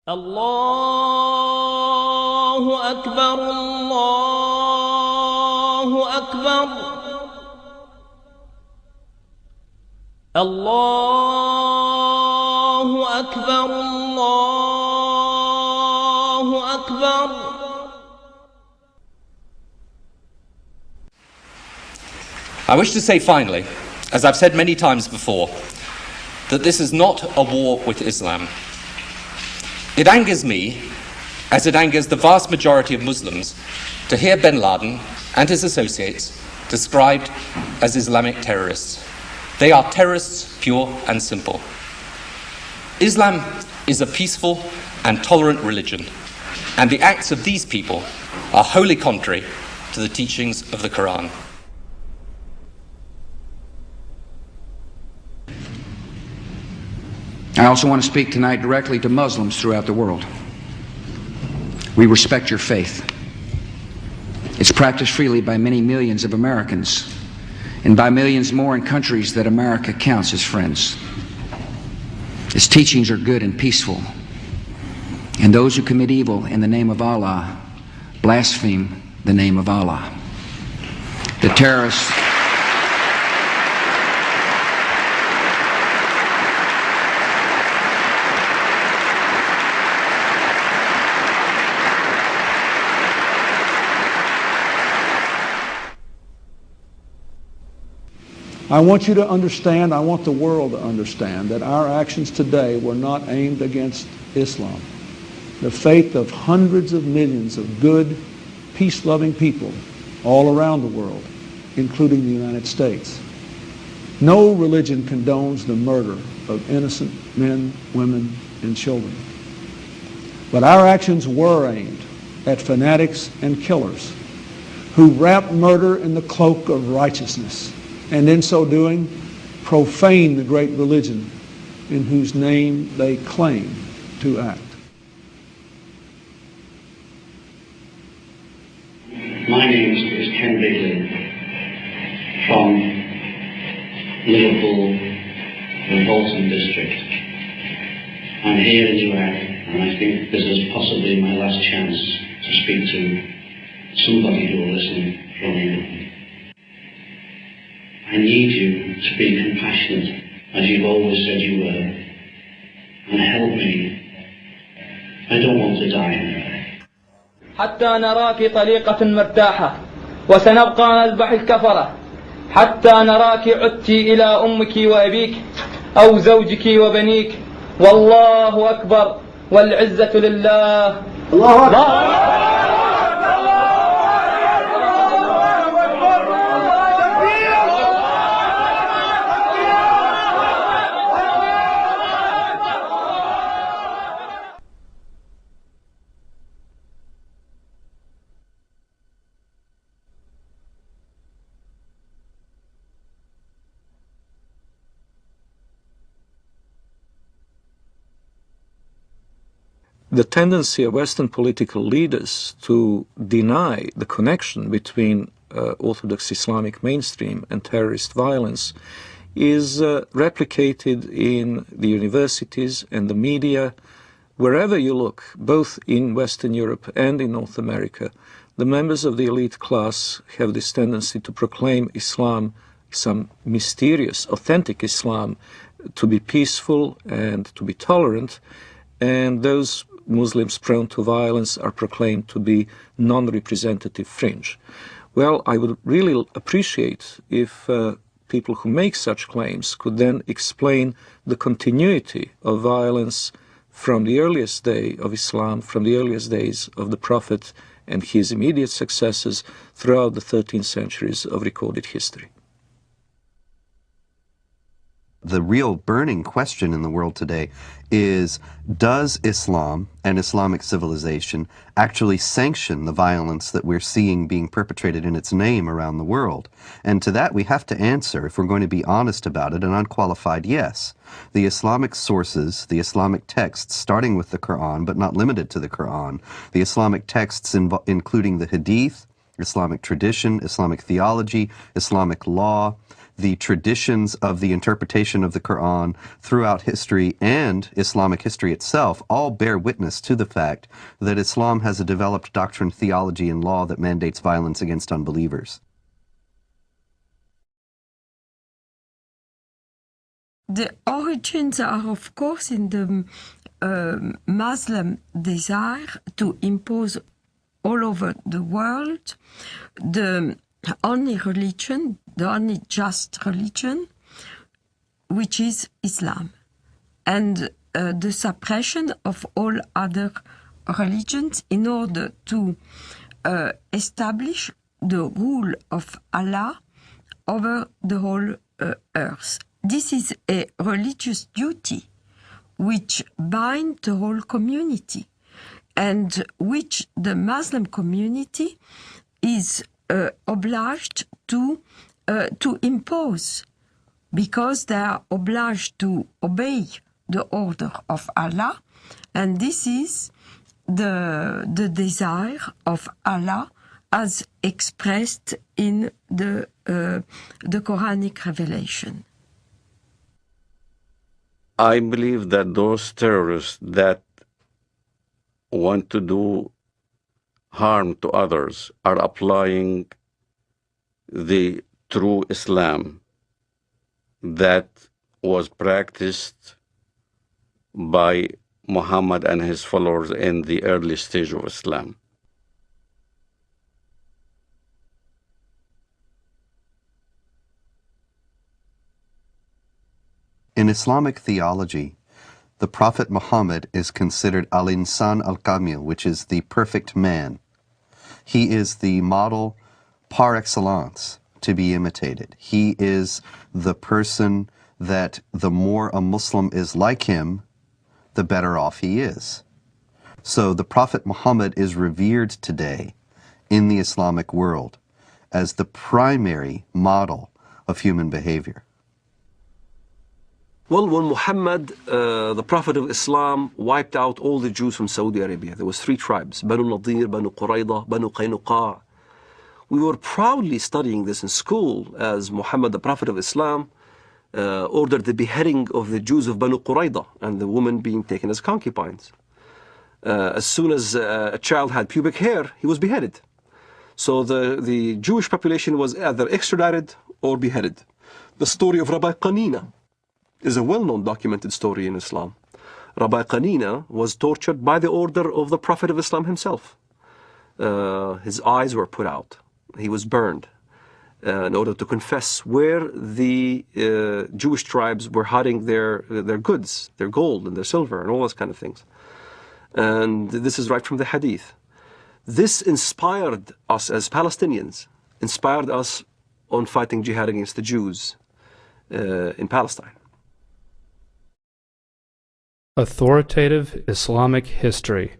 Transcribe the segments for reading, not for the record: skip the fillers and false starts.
الله أكبر الله أكبر الله أكبر الله أكبر. I wish to say finally, as I've said many times before, that this is not a war with Islam. It angers me, as it angers the vast majority of Muslims, to hear bin Laden and his associates described as Islamic terrorists. They are terrorists, pure and simple. Islam is a peaceful and tolerant religion, and the acts of these people are wholly contrary to the teachings of the Quran. I also want to speak tonight directly to Muslims throughout the world. We respect your faith. It's practiced freely by many millions of Americans and by millions more in countries that America counts as friends. Its teachings are good and peaceful, and those who commit evil in the name of Allah blaspheme the name of Allah. The terrorists I want you to understand, I want the world to understand that our actions today were not aimed against Islam. The faith of hundreds of millions of good, peace-loving people all around the world, including the United States. No religion condones the murder of innocent men, women, and children. But our actions were aimed at fanatics and killers who wrap murder in the cloak of righteousness, and in so doing, profane the great religion in whose name they claim to act. My name is Ken Bigley from Liverpool, the Bolton district. I'm here in Iraq, and I think this is possibly my last chance to speak to somebody who will listen from England. I need you to be compassionate, as you've always said you were, and help me. I don't want to die. حتى نراك طليقة مرتاحة وسنبقى نذبح الكفرة حتى نراك عدت إلى أمك وأبيك أو زوجك وبنيك والله أكبر والعزة لله. الله أكبر. The tendency of Western political leaders to deny the connection between Orthodox Islamic mainstream and terrorist violence is replicated in the universities and the media. Wherever you look, both in Western Europe and in North America, the members of the elite class have this tendency to proclaim Islam, some mysterious, authentic Islam, to be peaceful and to be tolerant, and those Muslims prone to violence are proclaimed to be non-representative fringe. Well, I would really appreciate if people who make such claims could then explain the continuity of violence from the earliest day of Islam, from the earliest days of the Prophet and his immediate successors throughout the 13 centuries of recorded history. The real burning question in the world today is, does Islam and Islamic civilization actually sanction the violence that we're seeing being perpetrated in its name around the world? And to that we have to answer, if we're going to be honest about it, an unqualified yes. The Islamic sources, the Islamic texts, starting with the Quran, but not limited to the Quran, the Islamic texts including the Hadith, Islamic tradition, Islamic theology, Islamic law, the traditions of the interpretation of the Quran throughout history and Islamic history itself all bear witness to the fact that Islam has a developed doctrine, theology, and law that mandates violence against unbelievers. The origins are, of course, in the Muslim desire to impose all over the world the only religion, the only just religion, which is Islam, and the suppression of all other religions in order to establish the rule of Allah over the whole earth. This is a religious duty which binds the whole community and which the Muslim community is obliged to impose, because they are obliged to obey the order of Allah, and this is the desire of Allah as expressed in the Quranic revelation. I believe that those terrorists that want to do harm to others are applying the true Islam that was practiced by Muhammad and his followers in the early stage of Islam. In Islamic theology, the Prophet Muhammad is considered al-insan al-kamil, which is the perfect man. He is the model par excellence to be imitated. He is the person that the more a Muslim is like him, the better off he is. So the Prophet Muhammad is revered today in the Islamic world as the primary model of human behavior. Well, when Muhammad, the Prophet of Islam, wiped out all the Jews from Saudi Arabia, there was 3 tribes, Banu Nadir, Banu Qurayda, Banu Qaynuqa. We were proudly studying this in school as Muhammad, the Prophet of Islam, ordered the beheading of the Jews of Banu Qurayda and the women being taken as concubines. As soon as a child had pubic hair, he was beheaded. So the Jewish population was either extradited or beheaded. The story of Rabbi Qanina is a well-known documented story in Islam. Rabbi Qanina was tortured by the order of the Prophet of Islam himself. His eyes were put out. He was burned in order to confess where the Jewish tribes were hiding their goods, their gold and their silver and all those kind of things. And this is right from the Hadith. This inspired us as Palestinians, inspired us on fighting jihad against the Jews in Palestine. Authoritative Islamic History,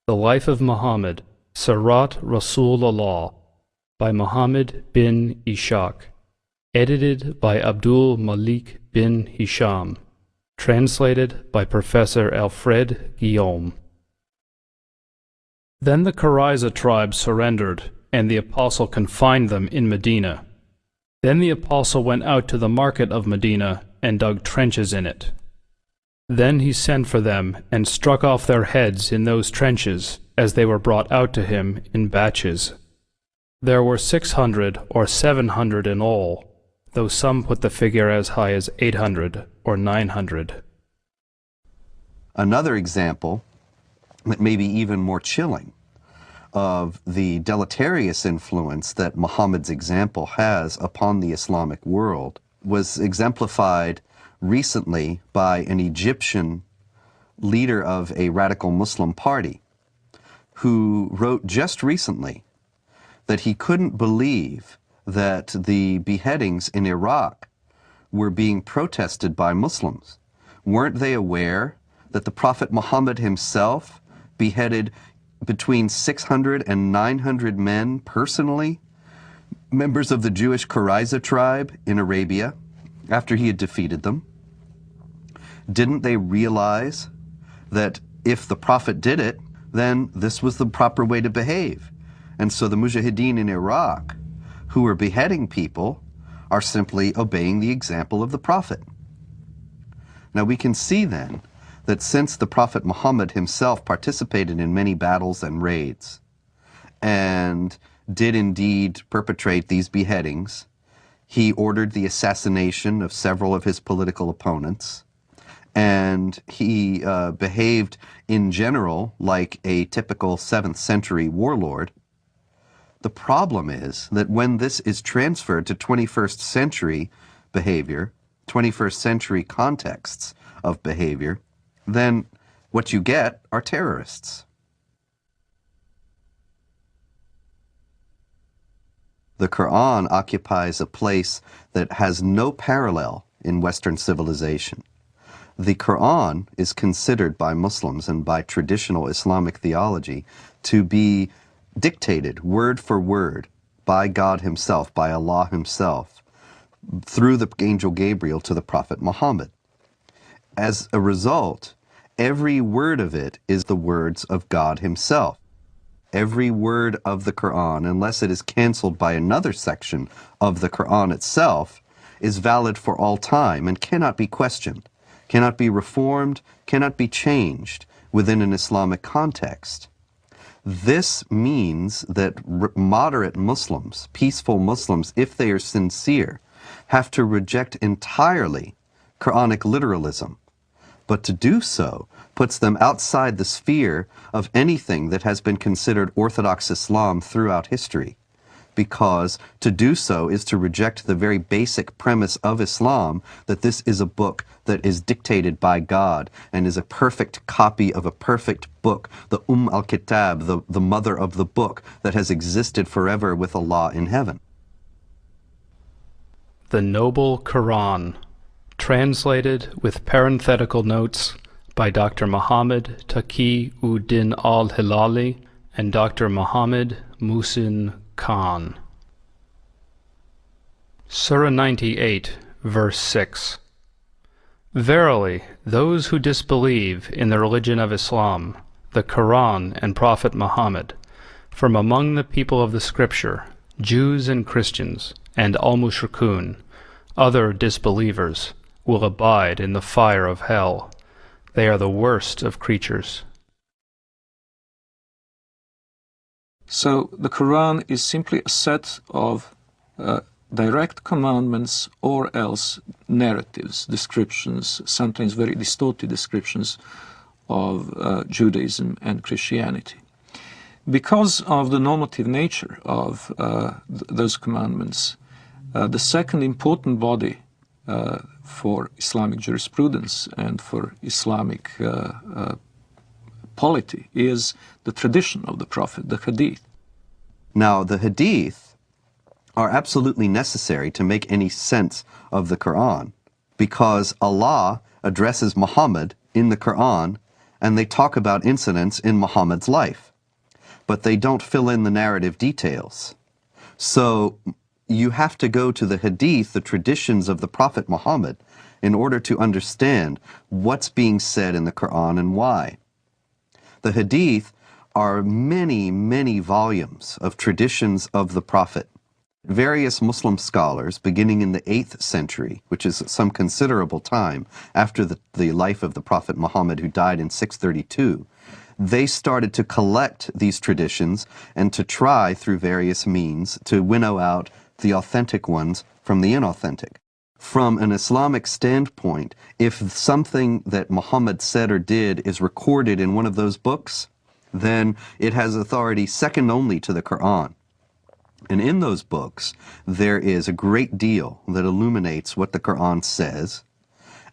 The Life of Muhammad, Sirat Rasulullah, by Muhammad bin Ishaq, edited by Abdul Malik bin Hisham, translated by Professor Alfred Guillaume. Then the Qurayza tribe surrendered, and the apostle confined them in Medina. Then the apostle went out to the market of Medina and dug trenches in it. Then he sent for them and struck off their heads in those trenches as they were brought out to him in batches. There were 600 or 700 in all, though some put the figure as high as 800 or 900. Another example that may be even more chilling of the deleterious influence that Muhammad's example has upon the Islamic world was exemplified recently by an Egyptian leader of a radical Muslim party who wrote just recently that he couldn't believe that the beheadings in Iraq were being protested by Muslims. Weren't they aware that the Prophet Muhammad himself beheaded between 600 and 900 men personally, members of the Jewish Qurayza tribe in Arabia, after he had defeated them? Didn't they realize that if the Prophet did it, then this was the proper way to behave? And so the Mujahideen in Iraq, who were beheading people, are simply obeying the example of the Prophet. Now we can see then that since the Prophet Muhammad himself participated in many battles and raids, and did indeed perpetrate these beheadings, he ordered the assassination of several of his political opponents, and he behaved in general like a typical 7th century warlord. The problem is that when this is transferred to 21st century behavior, 21st century contexts of behavior, then what you get are terrorists. The Quran occupies a place that has no parallel in Western civilization. The Quran is considered by Muslims and by traditional Islamic theology to be dictated word for word by God himself, by Allah himself, through the angel Gabriel to the Prophet Muhammad. As a result, every word of it is the words of God himself. Every word of the Quran, unless it is canceled by another section of the Quran itself, is valid for all time and cannot be questioned, cannot be reformed, cannot be changed within an Islamic context. This means that moderate Muslims, peaceful Muslims, if they are sincere, have to reject entirely Quranic literalism. But to do so puts them outside the sphere of anything that has been considered Orthodox Islam throughout history, because to do so is to reject the very basic premise of Islam, that this is a book that is dictated by God and is a perfect copy of a perfect book, the al-Kitab, the mother of the book that has existed forever with Allah in heaven. The Noble Quran, translated with parenthetical notes by Dr. Muhammad Taqi-ud-Din al-Hilali and Dr. Muhammad Muhsin Khan. Surah 98, verse 6. Verily, those who disbelieve in the religion of Islam, the Quran and Prophet Muhammad, from among the people of the Scripture, Jews and Christians, and al-Mushrikun, other disbelievers, will abide in the fire of hell. They are the worst of creatures. So the Quran is simply a set of direct commandments or else narratives, descriptions, sometimes very distorted descriptions of Judaism and Christianity. Because of the normative nature of those commandments, the second important body for Islamic jurisprudence and for Islamic polity is the tradition of the Prophet, the Hadith. Now, the Hadith are absolutely necessary to make any sense of the Quran, because Allah addresses Muhammad in the Quran and they talk about incidents in Muhammad's life, but they don't fill in the narrative details. So you have to go to the Hadith, the traditions of the Prophet Muhammad, in order to understand what's being said in the Quran and why. The Hadith are many, many volumes of traditions of the Prophet. Various Muslim scholars, beginning in the 8th century, which is some considerable time after the life of the Prophet Muhammad, who died in 632, they started to collect these traditions and to try, through various means, to winnow out the authentic ones from the inauthentic. From an Islamic standpoint, if something that Muhammad said or did is recorded in one of those books, then it has authority second only to the Quran. And in those books, there is a great deal that illuminates what the Quran says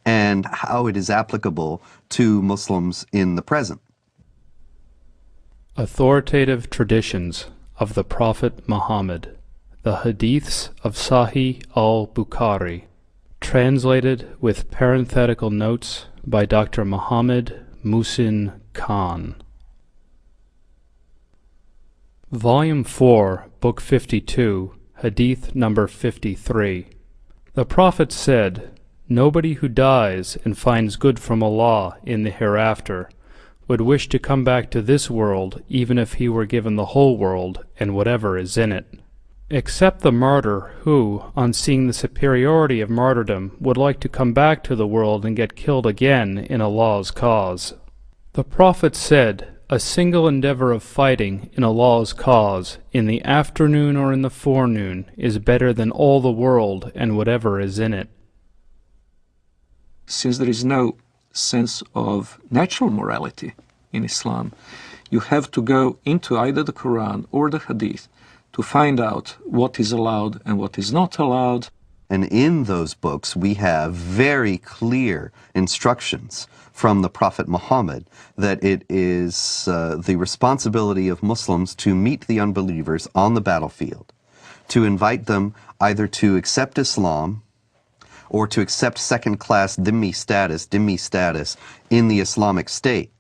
and how it is applicable to Muslims in the present. Authoritative traditions of the Prophet Muhammad, the Hadiths of Sahih al-Bukhari, translated with parenthetical notes by Dr. Muhammad Muhsin Khan. Volume 4, Book 52, Hadith number 53. The Prophet said, "Nobody who dies and finds good from Allah in the hereafter would wish to come back to this world even if he were given the whole world and whatever is in it." except the martyr who, on seeing the superiority of martyrdom, would like to come back to the world and get killed again in Allah's cause. The Prophet said, "A single endeavor of fighting in Allah's cause, in the afternoon or in the forenoon, is better than all the world and whatever is in it." Since there is no sense of natural morality in Islam, you have to go into either the Quran or the Hadith to find out what is allowed and what is not allowed. And in those books, we have very clear instructions from the Prophet Muhammad that it is the responsibility of Muslims to meet the unbelievers on the battlefield, to invite them either to accept Islam or to accept second-class dhimmi status in the Islamic State.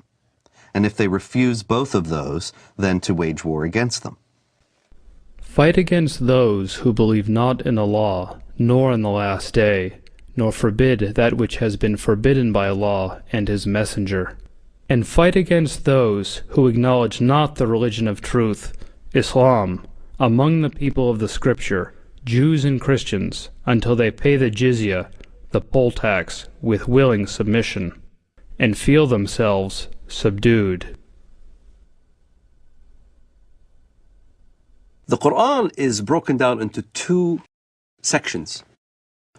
And if they refuse both of those, then to wage war against them. Fight against those who believe not in Allah, nor in the last day, nor forbid that which has been forbidden by Allah and His Messenger. And fight against those who acknowledge not the religion of truth, Islam, among the people of the Scripture, Jews and Christians, until they pay the jizya, the poll tax, with willing submission, and feel themselves subdued. The Quran is broken down into two sections.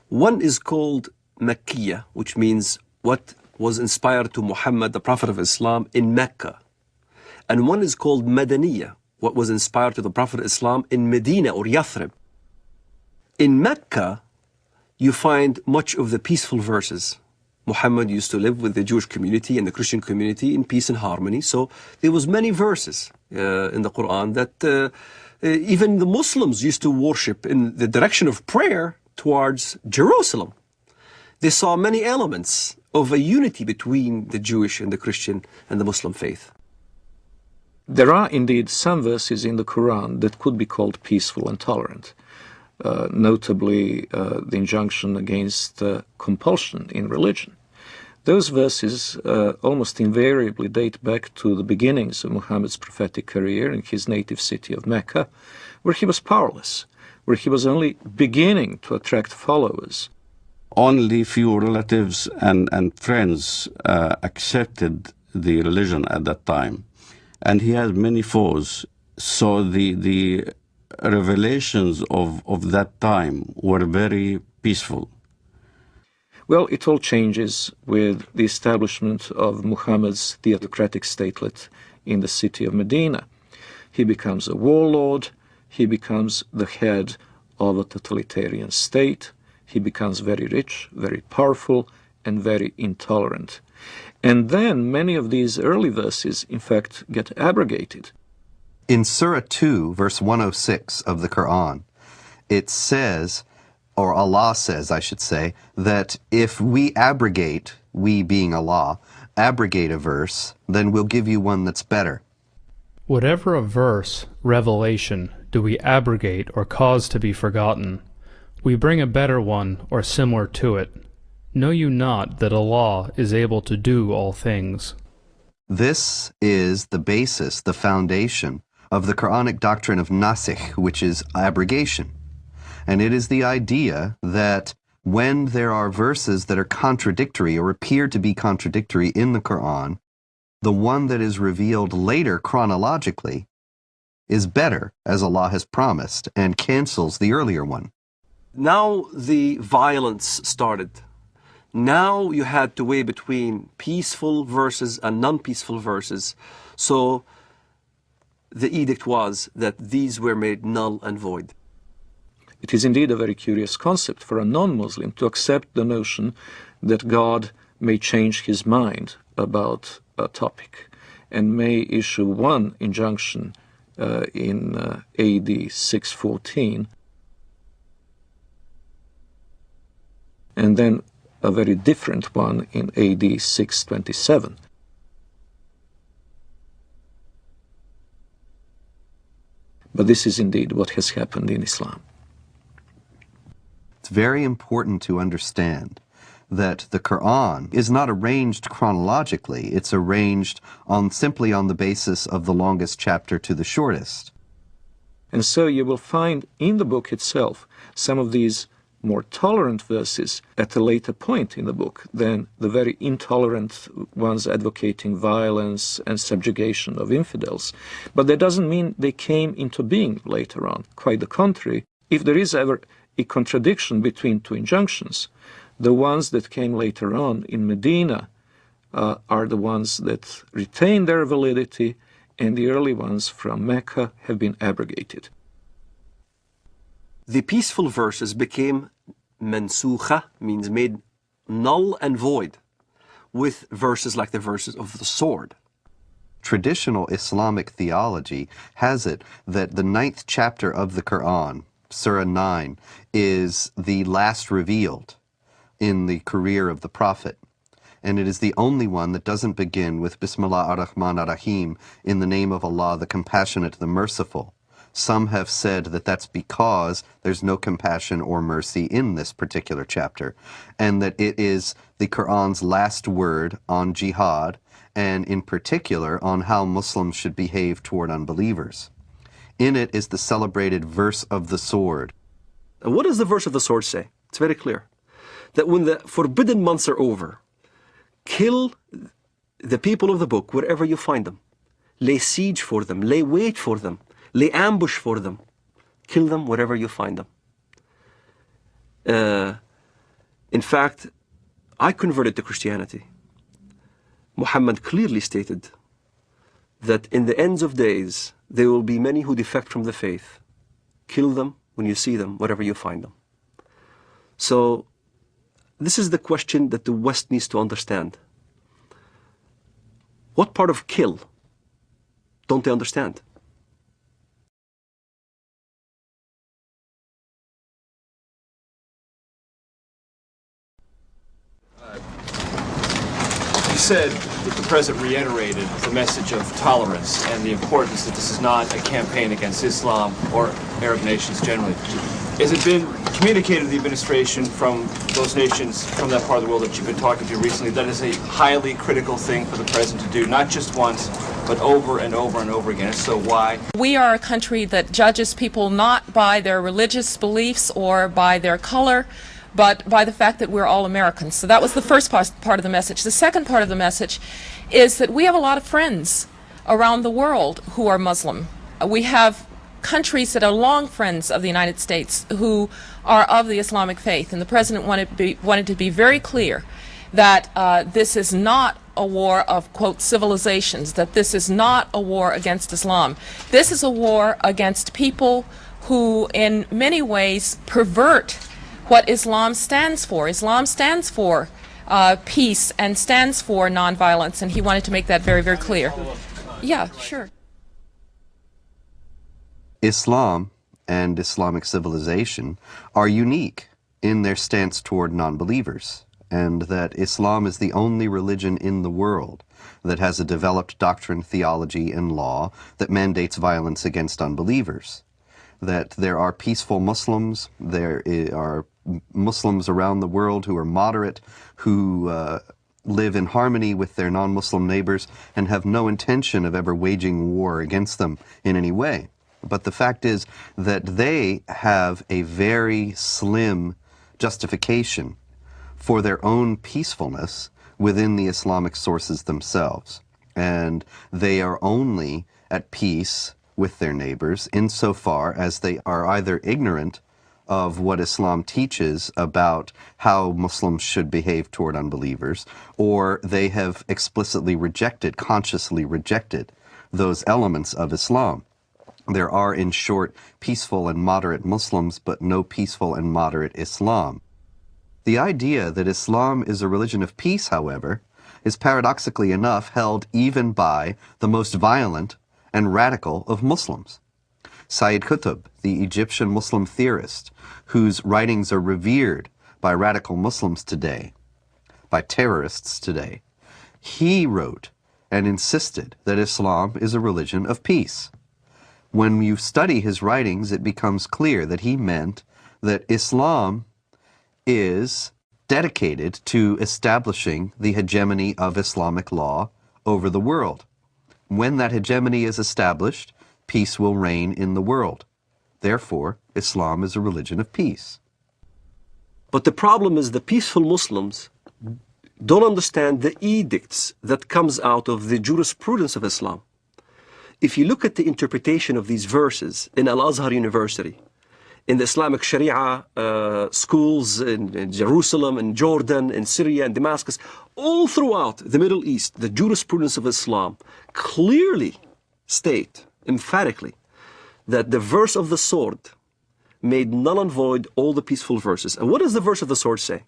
One is called Makkiyah, which means what was inspired to Muhammad, the Prophet of Islam, in Mecca. And one is called Madaniyah, what was inspired to the Prophet of Islam in Medina or Yathrib. In Mecca, you find much of the peaceful verses. Muhammad used to live with the Jewish community and the Christian community in peace and harmony. So there was many verses in the Quran that even the Muslims used to worship in the direction of prayer towards Jerusalem. They saw many elements of a unity between the Jewish and the Christian and the Muslim faith. There are indeed some verses in the Quran that could be called peaceful and tolerant. Notably the injunction against compulsion in religion. Those verses almost invariably date back to the beginnings of Muhammad's prophetic career in his native city of Mecca, where he was powerless, where he was only beginning to attract followers. Only few relatives and friends accepted the religion at that time. And he had many foes, so the revelations of that time were very peaceful. Well, it all changes with the establishment of Muhammad's theocratic statelet in the city of Medina. He becomes a warlord, he becomes the head of a totalitarian state, he becomes very rich, very powerful, and very intolerant. And then many of these early verses, in fact, get abrogated. In Surah 2, verse 106 of the Quran, it says, or Allah says, I should say, that if we abrogate, we being Allah, abrogate a verse, then we'll give you one that's better. Whatever a verse, revelation, do we abrogate or cause to be forgotten, we bring a better one or similar to it. Know you not that Allah is able to do all things? This is the basis, the foundation of the Quranic doctrine of nasikh, which is abrogation. And it is the idea that when there are verses that are contradictory or appear to be contradictory in the Quran, the one that is revealed later chronologically is better, as Allah has promised, and cancels the earlier one. Now the violence started. Now you had to weigh between peaceful verses and non-peaceful verses. So the edict was that these were made null and void. It is indeed a very curious concept for a non-Muslim to accept the notion that God may change his mind about a topic and may issue one injunction in AD 614 and then a very different one in AD 627. But this is indeed what has happened in Islam. It's very important to understand that the Quran is not arranged chronologically. It's arranged simply on the basis of the longest chapter to the shortest. And so you will find in the book itself some of these more tolerant verses at a later point in the book than the very intolerant ones advocating violence and subjugation of infidels. But that doesn't mean they came into being later on. Quite the contrary. If there is ever a contradiction between two injunctions, the ones that came later on in Medina are the ones that retain their validity, and the early ones from Mecca have been abrogated. The peaceful verses became mansukha, means made null and void, with verses like the verses of the sword. Traditional Islamic theology has it that the 9th chapter of the Quran, Surah 9, is the last revealed in the career of the Prophet. And it is the only one that doesn't begin with Bismillah ar-Rahman ar-Rahim, in the name of Allah, the Compassionate, the Merciful. Some have said that that's because there's no compassion or mercy in this particular chapter, and that it is the Quran's last word on jihad, and in particular on how Muslims should behave toward unbelievers. In it is the celebrated verse of the sword. And what does the verse of the sword say? It's very clear. That when the forbidden months are over, kill the people of the book wherever you find them. Lay siege for them, lay wait for them, lay ambush for them. Kill them wherever you find them. In fact, I converted to Christianity. Muhammad clearly stated that in the ends of days, there will be many who defect from the faith. Kill them when you see them, wherever you find them. So, this is the question that the West needs to understand. What part of kill don't they understand? You said that the President reiterated the message of tolerance and the importance that this is not a campaign against Islam or Arab nations generally. Has it been communicated to the administration from those nations, from that part of the world that you've been talking to recently, that is a highly critical thing for the President to do, not just once, but over and over and over again? If so, why? We are a country that judges people not by their religious beliefs or by their color, but by the fact that we're all Americans. So that was the first part of the message. The second part of the message is that we have a lot of friends around the world who are Muslim. We have countries that are long friends of the United States who are of the Islamic faith, and the President wanted to be very clear that this is not a war of, quote, civilizations, that this is not a war against Islam. This is a war against people who in many ways pervert what Islam stands for. Islam stands for peace and stands for nonviolence, and he wanted to make that very, very clear. Yeah, sure. Islam and Islamic civilization are unique in their stance toward non-believers, and that Islam is the only religion in the world that has a developed doctrine, theology, and law that mandates violence against unbelievers. That there are peaceful Muslims, there are Muslims around the world who are moderate, who live in harmony with their non-Muslim neighbors and have no intention of ever waging war against them in any way. But the fact is that they have a very slim justification for their own peacefulness within the Islamic sources themselves. And they are only at peace with their neighbors insofar as they are either ignorant of what Islam teaches about how Muslims should behave toward unbelievers, or they have explicitly rejected, consciously rejected, those elements of Islam. There are, in short, peaceful and moderate Muslims, but no peaceful and moderate Islam. The idea that Islam is a religion of peace, however, is paradoxically enough held even by the most violent and radical of Muslims. Sayyid Qutb, the Egyptian Muslim theorist, whose writings are revered by radical Muslims today, by terrorists today, he wrote and insisted that Islam is a religion of peace. When you study his writings, it becomes clear that he meant that Islam is dedicated to establishing the hegemony of Islamic law over the world. When that hegemony is established, peace will reign in the world. Therefore, Islam is a religion of peace. But the problem is the peaceful Muslims don't understand the edicts that comes out of the jurisprudence of Islam. If you look at the interpretation of these verses in Al-Azhar University, in the Islamic Sharia schools in Jerusalem, in Jordan, in Syria, and Damascus, all throughout the Middle East, the jurisprudence of Islam clearly state, emphatically, that the verse of the sword made null and void all the peaceful verses. And what does the verse of the sword say?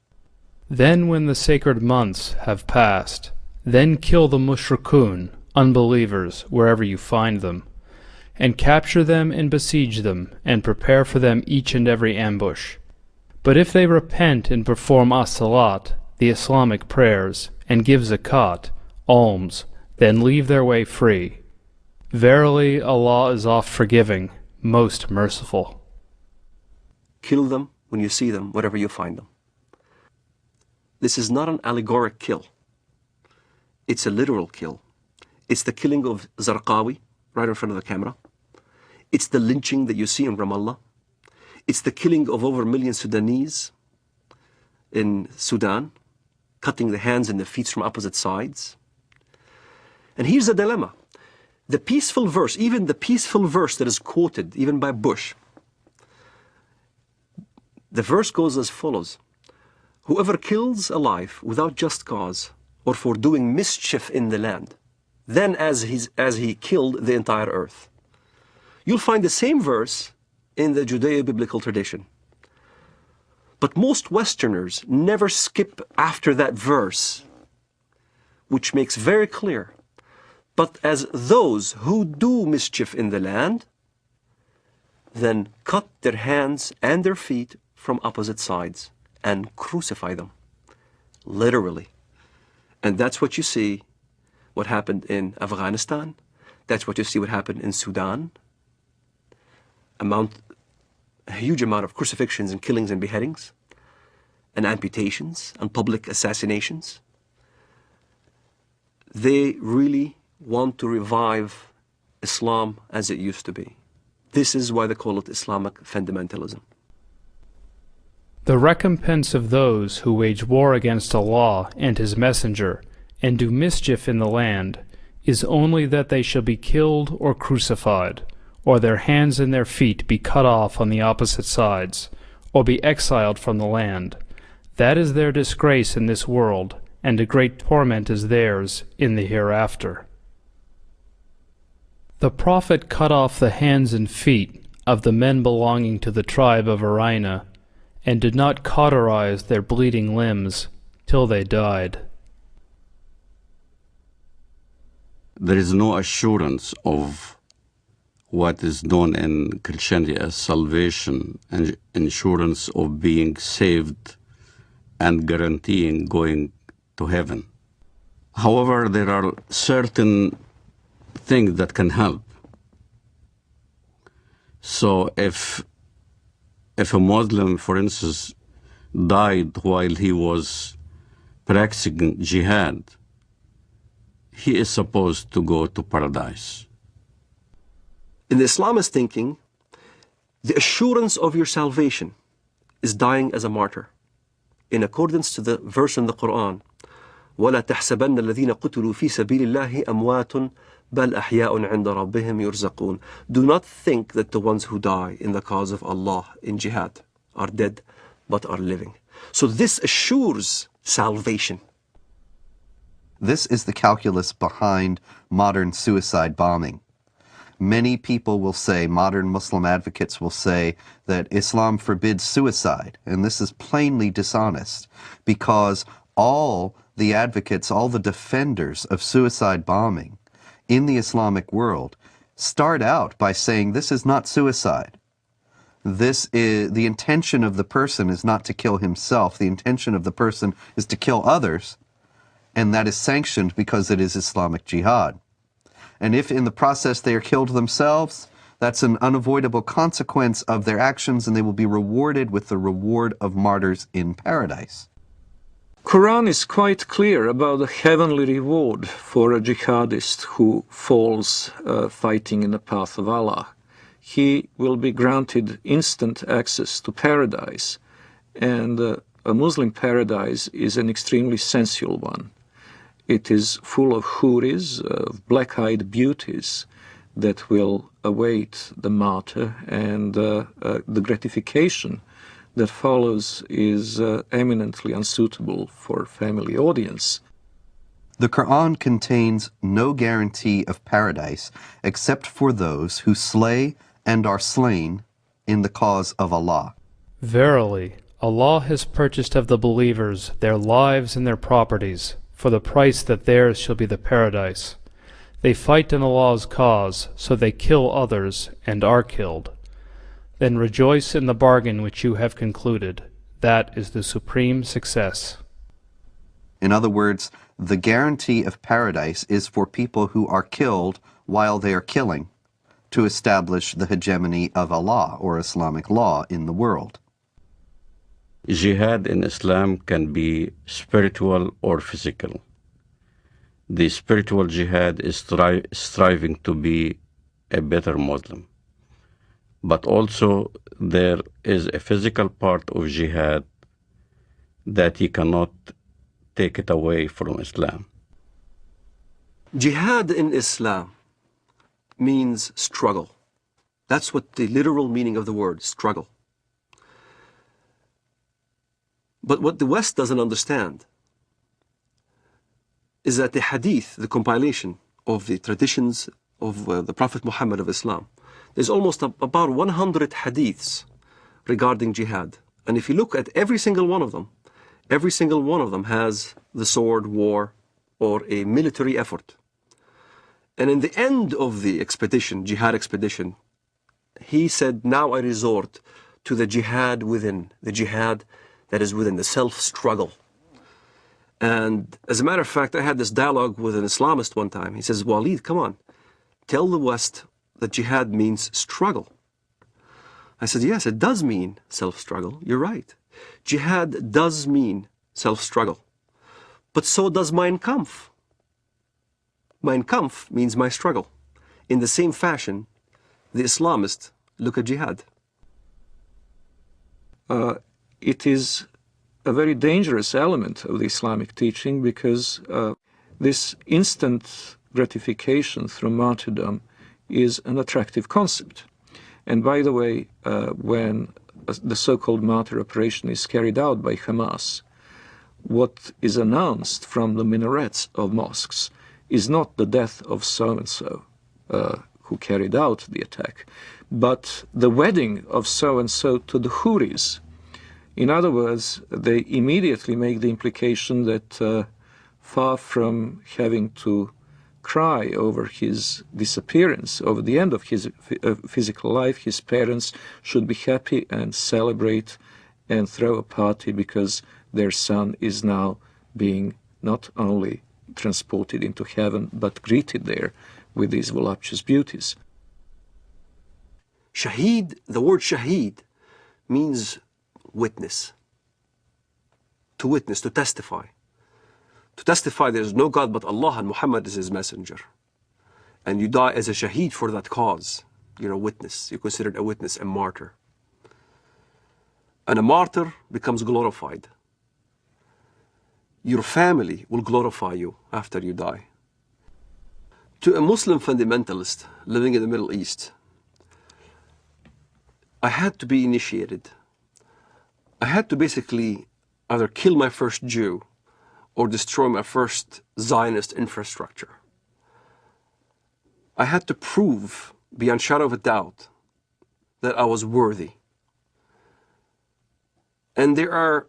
Then when the sacred months have passed, then kill the mushrikun, unbelievers, wherever you find them, and capture them and besiege them, and prepare for them each and every ambush. But if they repent and perform as-salat, the Islamic prayers, and give zakat, alms, then leave their way free. Verily, Allah is oft-forgiving, most merciful. Kill them when you see them, wherever you find them. This is not an allegoric kill. It's a literal kill. It's the killing of Zarqawi, right in front of the camera. It's the lynching that you see in Ramallah. It's the killing of over 1 million Sudanese in Sudan, cutting the hands and the feet from opposite sides. And here's the dilemma. The peaceful verse, even the peaceful verse that is quoted, even by Bush, the verse goes as follows: whoever kills a life without just cause or for doing mischief in the land, then as he killed the entire earth. You'll find the same verse in the Judeo-biblical tradition. But most Westerners never skip after that verse, which makes very clear, but as those who do mischief in the land, then cut their hands and their feet from opposite sides and crucify them, literally. And that's what you see what happened in Afghanistan. That's what you see what happened in Sudan. A huge amount of crucifixions and killings and beheadings and amputations and public assassinations. They really want to revive Islam as it used to be. This is why they call it Islamic fundamentalism. The recompense of those who wage war against Allah and His Messenger and do mischief in the land is only that they shall be killed or crucified, or their hands and their feet be cut off on the opposite sides, or be exiled from the land. That is their disgrace in this world, and a great torment is theirs in the hereafter. The Prophet cut off the hands and feet of the men belonging to the tribe of Arina, and did not cauterize their bleeding limbs till they died. There is no assurance of what is known in Christianity as salvation and insurance of being saved and guaranteeing going to heaven. However, there are certain things that can help. So if a Muslim, for instance, died while he was practicing jihad, he is supposed to go to paradise. In the Islamist thinking, the assurance of your salvation is dying as a martyr, in accordance to the verse in the Quran, وَلَا تَحْسَبَنَّ الَّذِينَ قُتِلُوا فِي سَبِيلِ اللَّهِ أَمْوَاتٌ بَلْ أَحْيَاءٌ عِنْدَ رَبِّهِمْ يُرْزَقُونَ. Do not think that the ones who die in the cause of Allah in jihad are dead, but are living. So this assures salvation. This is the calculus behind modern suicide bombing. Many people will say, modern Muslim advocates will say, that Islam forbids suicide, and this is plainly dishonest, because all the advocates, all the defenders of suicide bombing in the Islamic world start out by saying this is not suicide. This is, the intention of the person is not to kill himself, the intention of the person is to kill others, and that is sanctioned because it is Islamic jihad. And if in the process they are killed themselves, that's an unavoidable consequence of their actions, and they will be rewarded with the reward of martyrs in paradise. Quran is quite clear about the heavenly reward for a jihadist who falls fighting in the path of Allah. he will be granted instant access to paradise. And a Muslim paradise is an extremely sensual one. It is full of houris, of black-eyed beauties that will await the martyr, and the gratification that follows is eminently unsuitable for family audience. The Quran contains no guarantee of paradise except for those who slay and are slain in the cause of Allah. Verily, Allah has purchased of the believers their lives and their properties, for the price that theirs shall be the paradise. They fight in Allah's cause, so they kill others, and are killed. Then rejoice in the bargain which you have concluded. That is the supreme success. In other words, the guarantee of paradise is for people who are killed while they are killing, to establish the hegemony of Allah, or Islamic law, in the world. Jihad in Islam can be spiritual or physical. The spiritual jihad is striving to be a better Muslim. But also there is a physical part of jihad that you cannot take it away from Islam. Jihad in Islam means struggle. That's what the literal meaning of the word, struggle. But what the West doesn't understand is that the hadith, the compilation of the traditions of the Prophet Muhammad of Islam, there's almost about 100 hadiths regarding jihad. And if you look at every single one of them has the sword, war, or a military effort. And in the end of the expedition, jihad expedition, he said, now I resort to the jihad within, the jihad that is within, the self-struggle. And as a matter of fact, I had this dialogue with an Islamist one time. He says, Walid, come on, tell the West that jihad means struggle. I said, yes, it does mean self-struggle. You're right. Jihad does mean self-struggle. But so does Mein Kampf. Mein Kampf means my struggle. In the same fashion, the Islamists look at jihad. It is a very dangerous element of the Islamic teaching, because this instant gratification through martyrdom is an attractive concept. And by the way, when the so-called martyr operation is carried out by Hamas, what is announced from the minarets of mosques is not the death of so-and-so who carried out the attack, but the wedding of so-and-so to the houris. In other words, they immediately make the implication that far from having to cry over his disappearance, over the end of his physical life, his parents should be happy and celebrate and throw a party because their son is now being not only transported into heaven, but greeted there with these voluptuous beauties. Shaheed, the word shaheed, means witness. To witness, to testify. To testify there is no God but Allah and Muhammad is His messenger. And you die as a shaheed for that cause. You're a witness. You're considered a witness, a martyr. And a martyr becomes glorified. Your family will glorify you after you die. To a Muslim fundamentalist living in the Middle East, I had to be initiated. I had to basically either kill my first Jew or destroy my first Zionist infrastructure. I had to prove, beyond shadow of a doubt, that I was worthy. And there are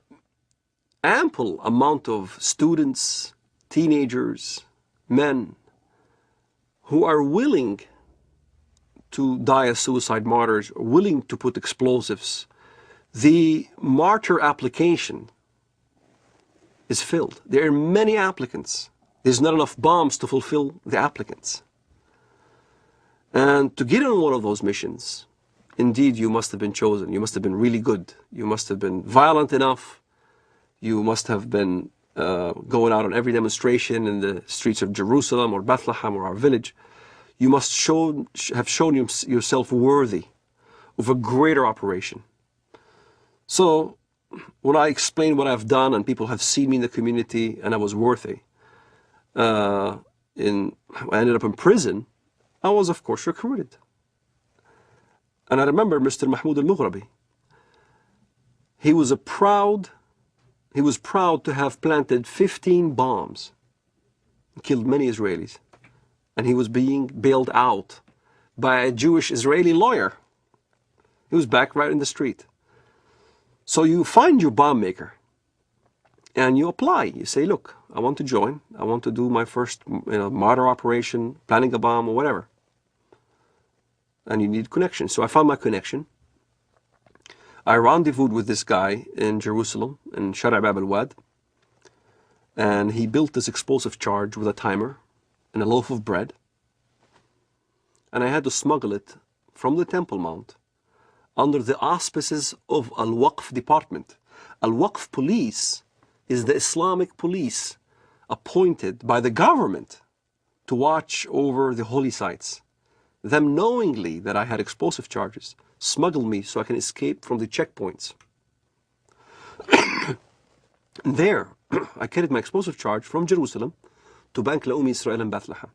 ample amount of students, teenagers, men, who are willing to die as suicide martyrs, willing to put explosives. The martyr application is filled. There are many applicants. There's not enough bombs to fulfill the applicants. And to get on one of those missions, indeed you must have been chosen. You must have been really good. You must have been violent enough. You must have been going out on every demonstration in the streets of Jerusalem or Bethlehem or our village. You must have shown yourself worthy of a greater operation. So when I explain what I've done and people have seen me in the community and I was worthy, I ended up in prison, I was of course recruited. And I remember Mr. Mahmoud al-Mughrabi. He was proud to have planted 15 bombs, killed many Israelis. And he was being bailed out by a Jewish Israeli lawyer. He was back right in the street. So you find your bomb maker and you apply. You say, look, I want to join. I want to do my first martyr operation, planting a bomb or whatever. And you need connection. So I found my connection. I rendezvoused with this guy in Jerusalem, in Shara' Bab al-Wad. And he built this explosive charge with a timer and a loaf of bread. And I had to smuggle it from the Temple Mount under the auspices of Al-Waqf department. Al-Waqf police is the Islamic police appointed by the government to watch over the holy sites. Them knowingly that I had explosive charges smuggled me so I can escape from the checkpoints. And there, I carried my explosive charge from Jerusalem to Bank Leumi Israel in Bethlehem.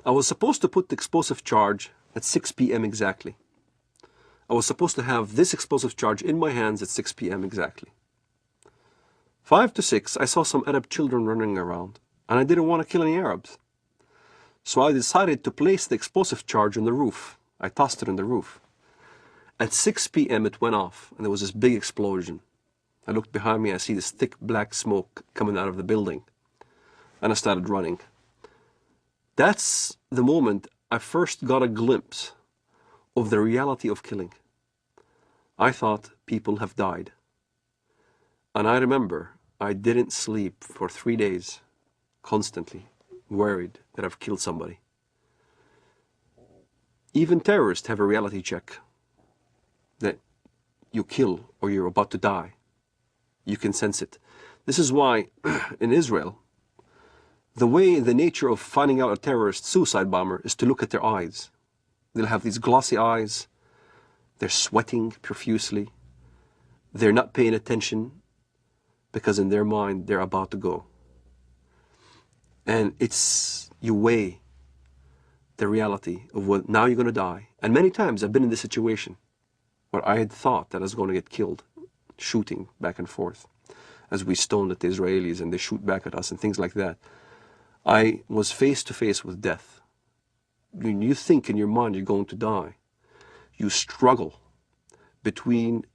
I was supposed to put the explosive charge at 6 p.m. exactly. I was supposed to have this explosive charge in my hands at 6 p.m. exactly. 5 to 6, I saw some Arab children running around, and I didn't want to kill any Arabs. So I decided to place the explosive charge on the roof. I tossed it on the roof. At 6 p.m. it went off, and there was this big explosion. I looked behind me, I see this thick black smoke coming out of the building. And I started running. That's the moment I first got a glimpse of the reality of killing. I thought people have died. And I remember I didn't sleep for 3 days, constantly worried that I've killed somebody. Even terrorists have a reality check that you kill or you're about to die. You can sense it. This is why in Israel, the nature of finding out a terrorist suicide bomber is to look at their eyes. They'll have these glossy eyes. They're sweating profusely. They're not paying attention because in their mind they're about to go. And you weigh the reality of what now you're going to die. And many times I've been in this situation where I had thought that I was going to get killed, shooting back and forth as we stoned at the Israelis and they shoot back at us and things like that. I was face to face with death. When you think in your mind you're going to die, you struggle between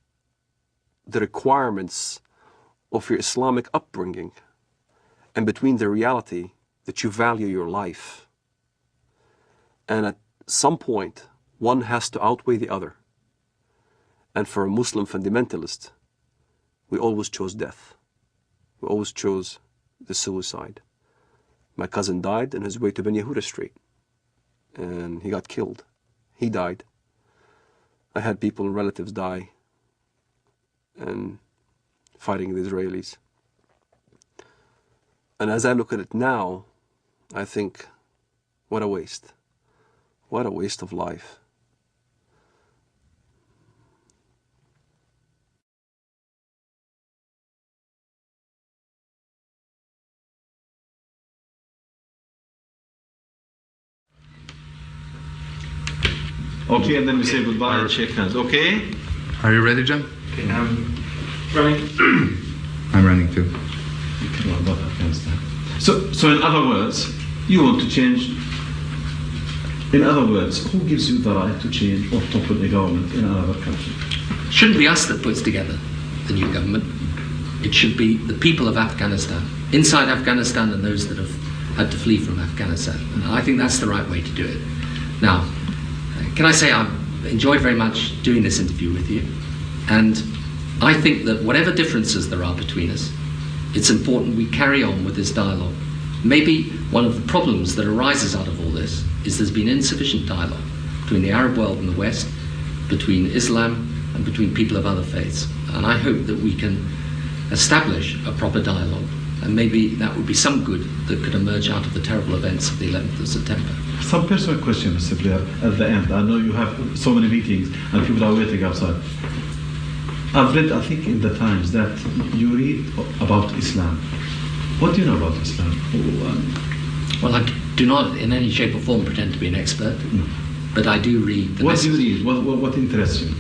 the requirements of your Islamic upbringing and between the reality that you value your life. And at some point, one has to outweigh the other. And for a Muslim fundamentalist, we always chose death. We always chose the suicide. My cousin died on his way to Ben Yehuda Street, and he got killed. He died. I had people and relatives die and fighting the Israelis. And as I look at it now, I think, what a waste. What a waste of life. Okay, and then we say goodbye and shake hands. Okay? Are you ready, John? Okay, I'm running. I'm running too. Well, not Afghanistan. So in other words, you want to change. In other words, who gives you the right to change or topple a government in another country? It shouldn't be us that puts together the new government. It should be the people of Afghanistan, inside Afghanistan and those that have had to flee from Afghanistan. And I think that's the right way to do it. Now, can I say I've enjoyed very much doing this interview with you, and I think that whatever differences there are between us, it's important we carry on with this dialogue. Maybe one of the problems that arises out of all this is there's been insufficient dialogue between the Arab world and the West, between Islam and between people of other faiths. And I hope that we can establish a proper dialogue And maybe that would be some good that could emerge out of the terrible events of the 11th of September. Some personal question, Mr. Blair, at the end. I know you have so many meetings and people are waiting outside. I've read, I think, in the Times that you read about Islam. What do you know about Islam? Well, I do not in any shape or form pretend to be an expert, but I do read the What message. do you read? What interests you?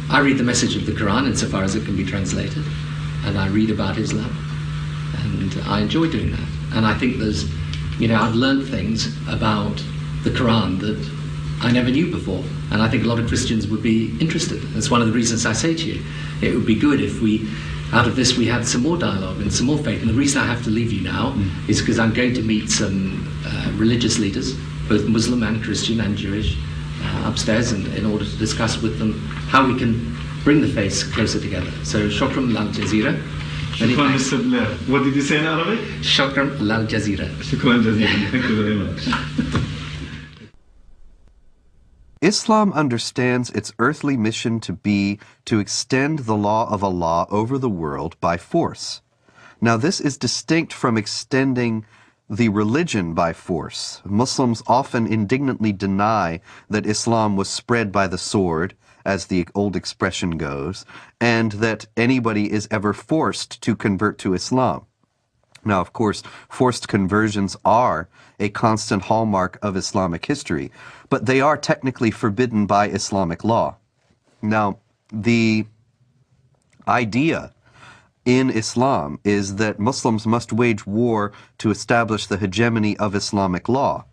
I read the message of the Quran insofar as it can be translated, and I read about Islam, and I enjoy doing that. And I think there's, I've learned things about the Quran that I never knew before, and I think a lot of Christians would be interested. That's one of the reasons I say to you, it would be good if out of this we had some more dialogue and some more faith. And the reason I have to leave you now is because I'm going to meet some religious leaders, both Muslim and Christian and Jewish, upstairs, and in order to discuss with them how we can bring the faiths closer together. So, shukran lal jazeera. Shukran, Mr. Blair. What did you say in Arabic? Shukran lal jazeera. Shukran jazeera. Thank you very much. Islam understands its earthly mission to be to extend the law of Allah over the world by force. Now, this is distinct from extending the religion by force. Muslims often indignantly deny that Islam was spread by the sword, as the old expression goes, and that anybody is ever forced to convert to Islam. Now, of course, forced conversions are a constant hallmark of Islamic history, but they are technically forbidden by Islamic law. Now, the idea in Islam is that Muslims must wage war to establish the hegemony of Islamic law.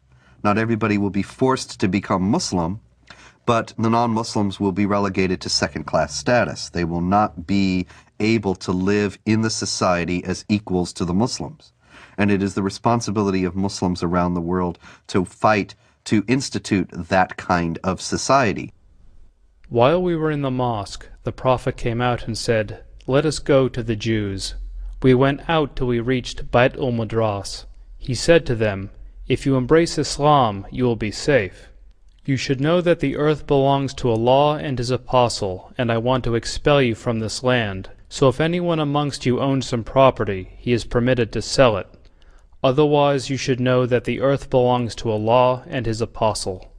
Not everybody will be forced to become Muslim, but the non-Muslims will be relegated to second-class status. They will not be able to live in the society as equals to the Muslims. And it is the responsibility of Muslims around the world to fight to institute that kind of society. While we were in the mosque, the Prophet came out and said, "Let us go to the Jews." We went out till we reached Bait al-Madras. He said to them, "If you embrace Islam, you will be safe. You should know that the earth belongs to Allah and His Apostle, and I want to expel you from this land. So if anyone amongst you owns some property, he is permitted to sell it. Otherwise you should know that the earth belongs to Allah and His Apostle."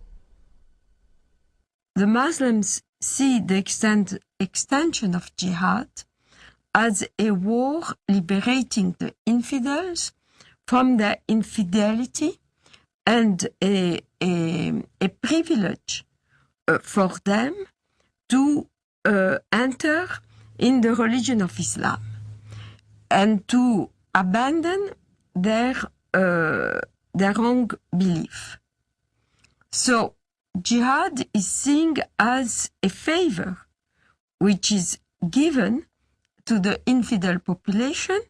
The Muslims see the extension of jihad as a war liberating the infidels from their infidelity and a privilege for them to enter in the religion of Islam and to abandon their wrong belief. So jihad is seen as a favor which is given to the infidel population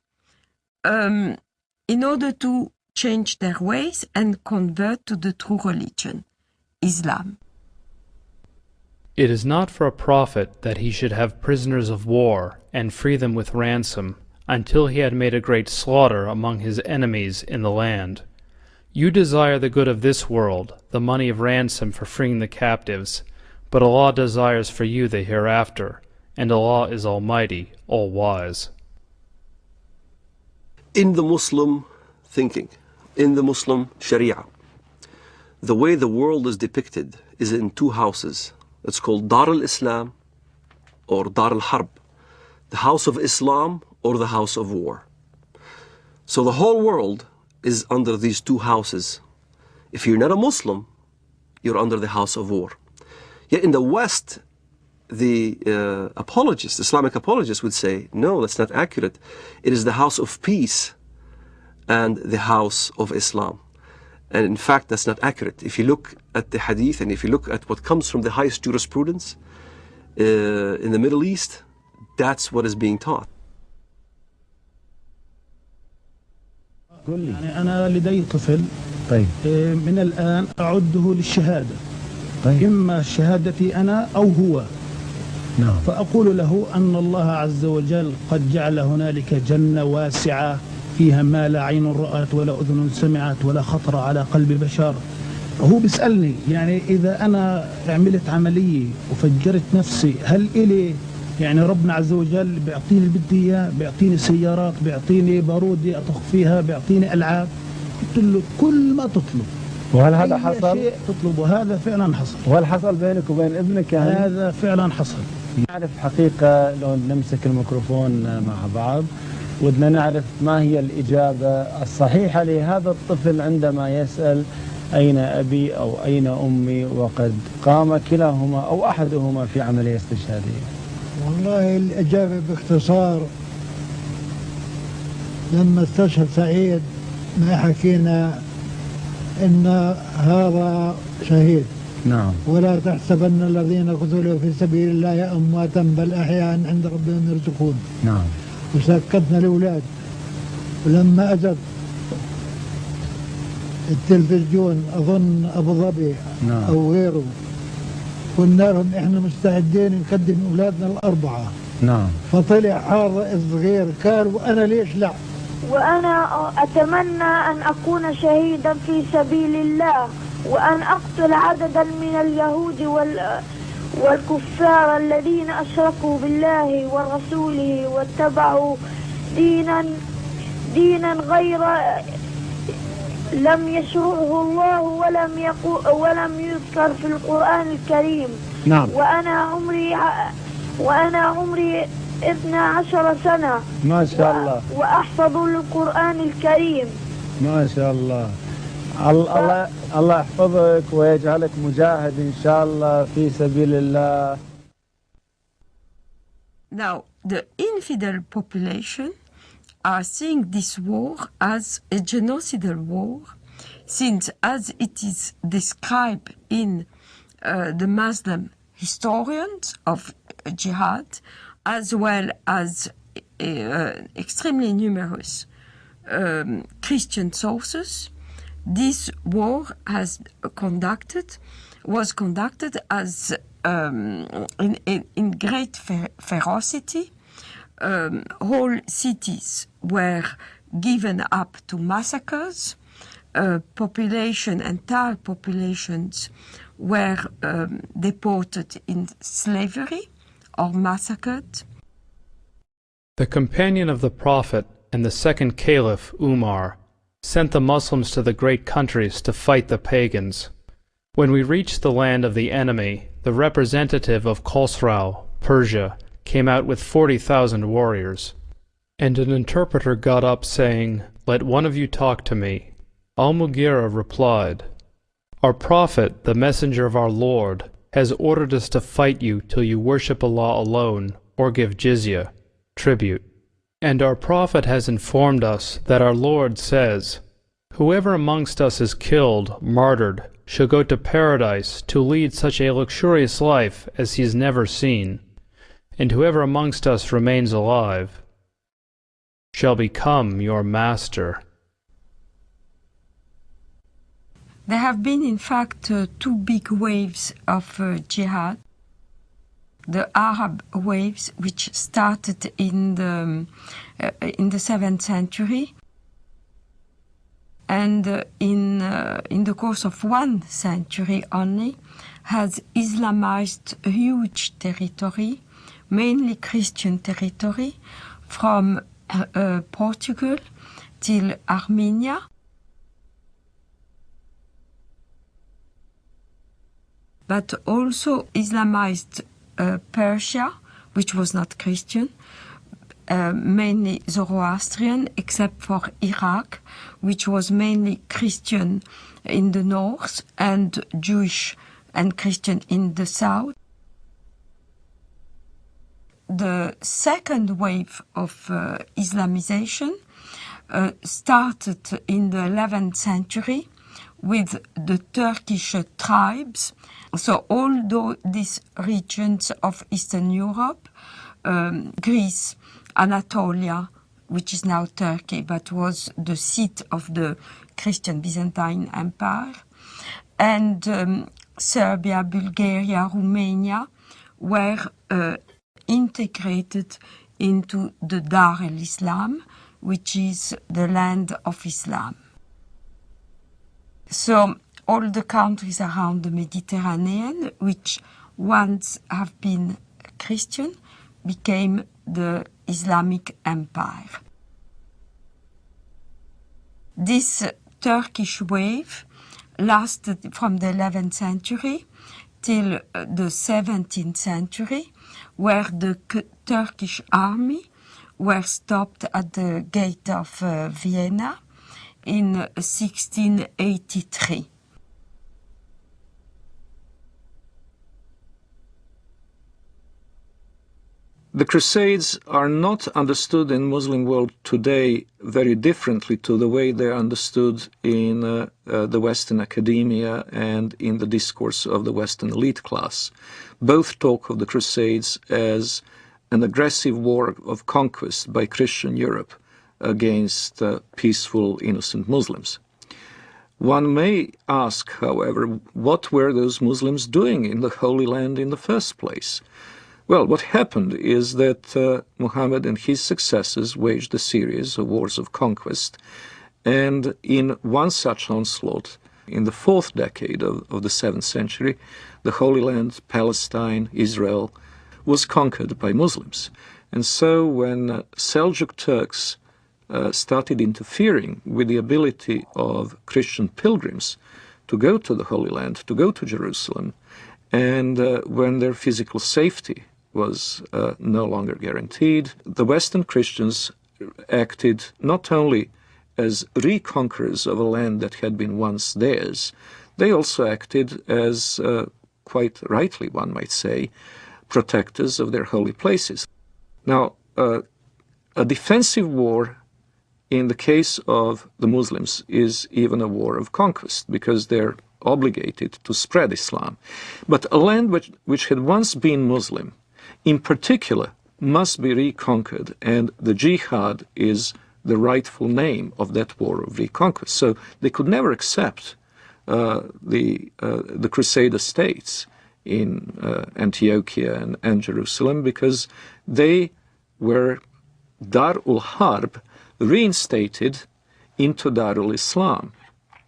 in order to change their ways and convert to the true religion, Islam. It is not for a prophet that he should have prisoners of war and free them with ransom until he had made a great slaughter among his enemies in the land. You desire the good of this world, the money of ransom for freeing the captives, but Allah desires for you the hereafter, and Allah is Almighty, All-Wise. In the Muslim thinking, in the Muslim Sharia, the way the world is depicted is in two houses. It's called Dar al-Islam or Dar al-Harb, the house of Islam or the house of war. So the whole world is under these two houses. If you're not a Muslim, you're under the house of war. Yet in the West, the apologists, Islamic apologists would say, no, that's not accurate. It is the house of peace and the house of Islam. And in fact, that's not accurate. If you look at the hadith and if you look at what comes from the highest jurisprudence in the Middle East, that's what is being taught. يعني أنا لدي طفل من الآن أعده للشهادة إما شهادتي أنا أو هو فأقول له أن الله عز وجل قد جعل هنالك جنة واسعة فيها ما لا عين رأت ولا أذن سمعت ولا خطر على قلب بشر. هو بيسألني يعني إذا أنا عملت عملية وفجرت نفسي هل إلي يعني ربنا عز وجل بيعطيني اللي بدي اياه، بيعطيني سيارات، بيعطيني بارودي اطخ فيها، بيعطيني العاب. قلت له كل ما تطلب. وهل هذا حصل؟ شيء تطلبه هذا فعلا حصل. وهل حصل بينك وبين ابنك يعني؟ هذا فعلا حصل. نعرف حقيقة لو نمسك الميكروفون مع بعض ودنا نعرف ما هي الإجابة الصحيحة لهذا الطفل عندما يسأل أين أبي أو أين أمي وقد قام كلاهما أو أحدهما في عملية استشهادية. والله الإجابة باختصار لما استشهد سعيد ما حكينا إن هذا شهيد. نعم. ولا تحسبن الذين قتلوا في سبيل الله أمواتا بل أحياء عند ربهم يرزقون. نعم. وسكتنا الأولاد. ولما أجت التلفزيون أظن أبو ظبي نعم. أو غيره قلنا لهم إحنا مستعدين نقدم أولادنا الأربعة. نعم. فطلع هذا الصغير قال وأنا ليش لا؟ وأنا أتمنى أن أكون شهيدا في سبيل الله وأن أقتل عددا من اليهود والكفار الذين أشركوا بالله ورسوله واتبعوا دينا غير لم يشرعه الله ولم يذكر في القرآن الكريم. نعم. وأنا عمري 12 سنة. ما شاء الله. وأحفظ القرآن الكريم. ما شاء الله. الله يحفظك ويجعلك مجاهد إن شاء الله في سبيل الله. Now, the infidel population are seeing this war as a genocidal war, since as it is described in the Muslim historians of jihad, as well as extremely numerous Christian sources, this war was conducted as in great ferocity. Whole cities were given up to massacres. Entire populations were deported in slavery or massacred. The companion of the Prophet and the second Caliph, Umar, sent the Muslims to the great countries to fight the pagans. When we reached the land of the enemy, the representative of Khosrau, Persia, came out with 40,000 warriors. And an interpreter got up saying, "Let one of you talk to me." Al-Mughira replied, "Our Prophet, the Messenger of our Lord, has ordered us to fight you till you worship Allah alone or give jizya, tribute. And our Prophet has informed us that our Lord says, 'Whoever amongst us is killed, martyred, shall go to paradise to lead such a luxurious life as he has never seen. And whoever amongst us remains alive shall become your master.'" There have been, in fact, two big waves of jihad. The Arab waves, which started in the 7th century, and in the course of 1 century only, has Islamized a huge territory, mainly Christian territory, from Portugal till Armenia. But also Islamized Persia, which was not Christian, mainly Zoroastrian, except for Iraq, which was mainly Christian in the north and Jewish and Christian in the south. The second wave of Islamization started in the 11th century with the Turkish tribes. So all these regions of Eastern Europe, Greece, Anatolia, which is now Turkey, but was the seat of the Christian Byzantine Empire, and Serbia, Bulgaria, Romania were integrated into the Dar el-Islam, which is the land of Islam. So all the countries around the Mediterranean, which once have been Christian, became the Islamic Empire. This Turkish wave lasted from the 11th century till the 17th century, where the Turkish army were stopped at the gate of Vienna in 1683. The Crusades are not understood in Muslim world today very differently to the way they're understood in the Western academia and in the discourse of the Western elite class. Both talk of the Crusades as an aggressive war of conquest by Christian Europe against peaceful, innocent Muslims. One may ask, however, what were those Muslims doing in the Holy Land in the first place? Well, what happened is that Muhammad and his successors waged a series of wars of conquest, and in one such onslaught, in the 4th decade of the 7th century, the Holy Land, Palestine, Israel, was conquered by Muslims. And so when Seljuk Turks started interfering with the ability of Christian pilgrims to go to the Holy Land, to go to Jerusalem, and when their physical safety was no longer guaranteed, the Western Christians acted not only as reconquerors of a land that had been once theirs, they also acted as, quite rightly one might say, protectors of their holy places. Now, a defensive war in the case of the Muslims is even a war of conquest, because they're obligated to spread Islam. But a land which had once been Muslim, in particular, must be reconquered, and the jihad is the rightful name of that war of reconquest. So they could never accept the Crusader states in Antiochia and Jerusalem, because they were Dar-ul Harb reinstated into Darul Islam.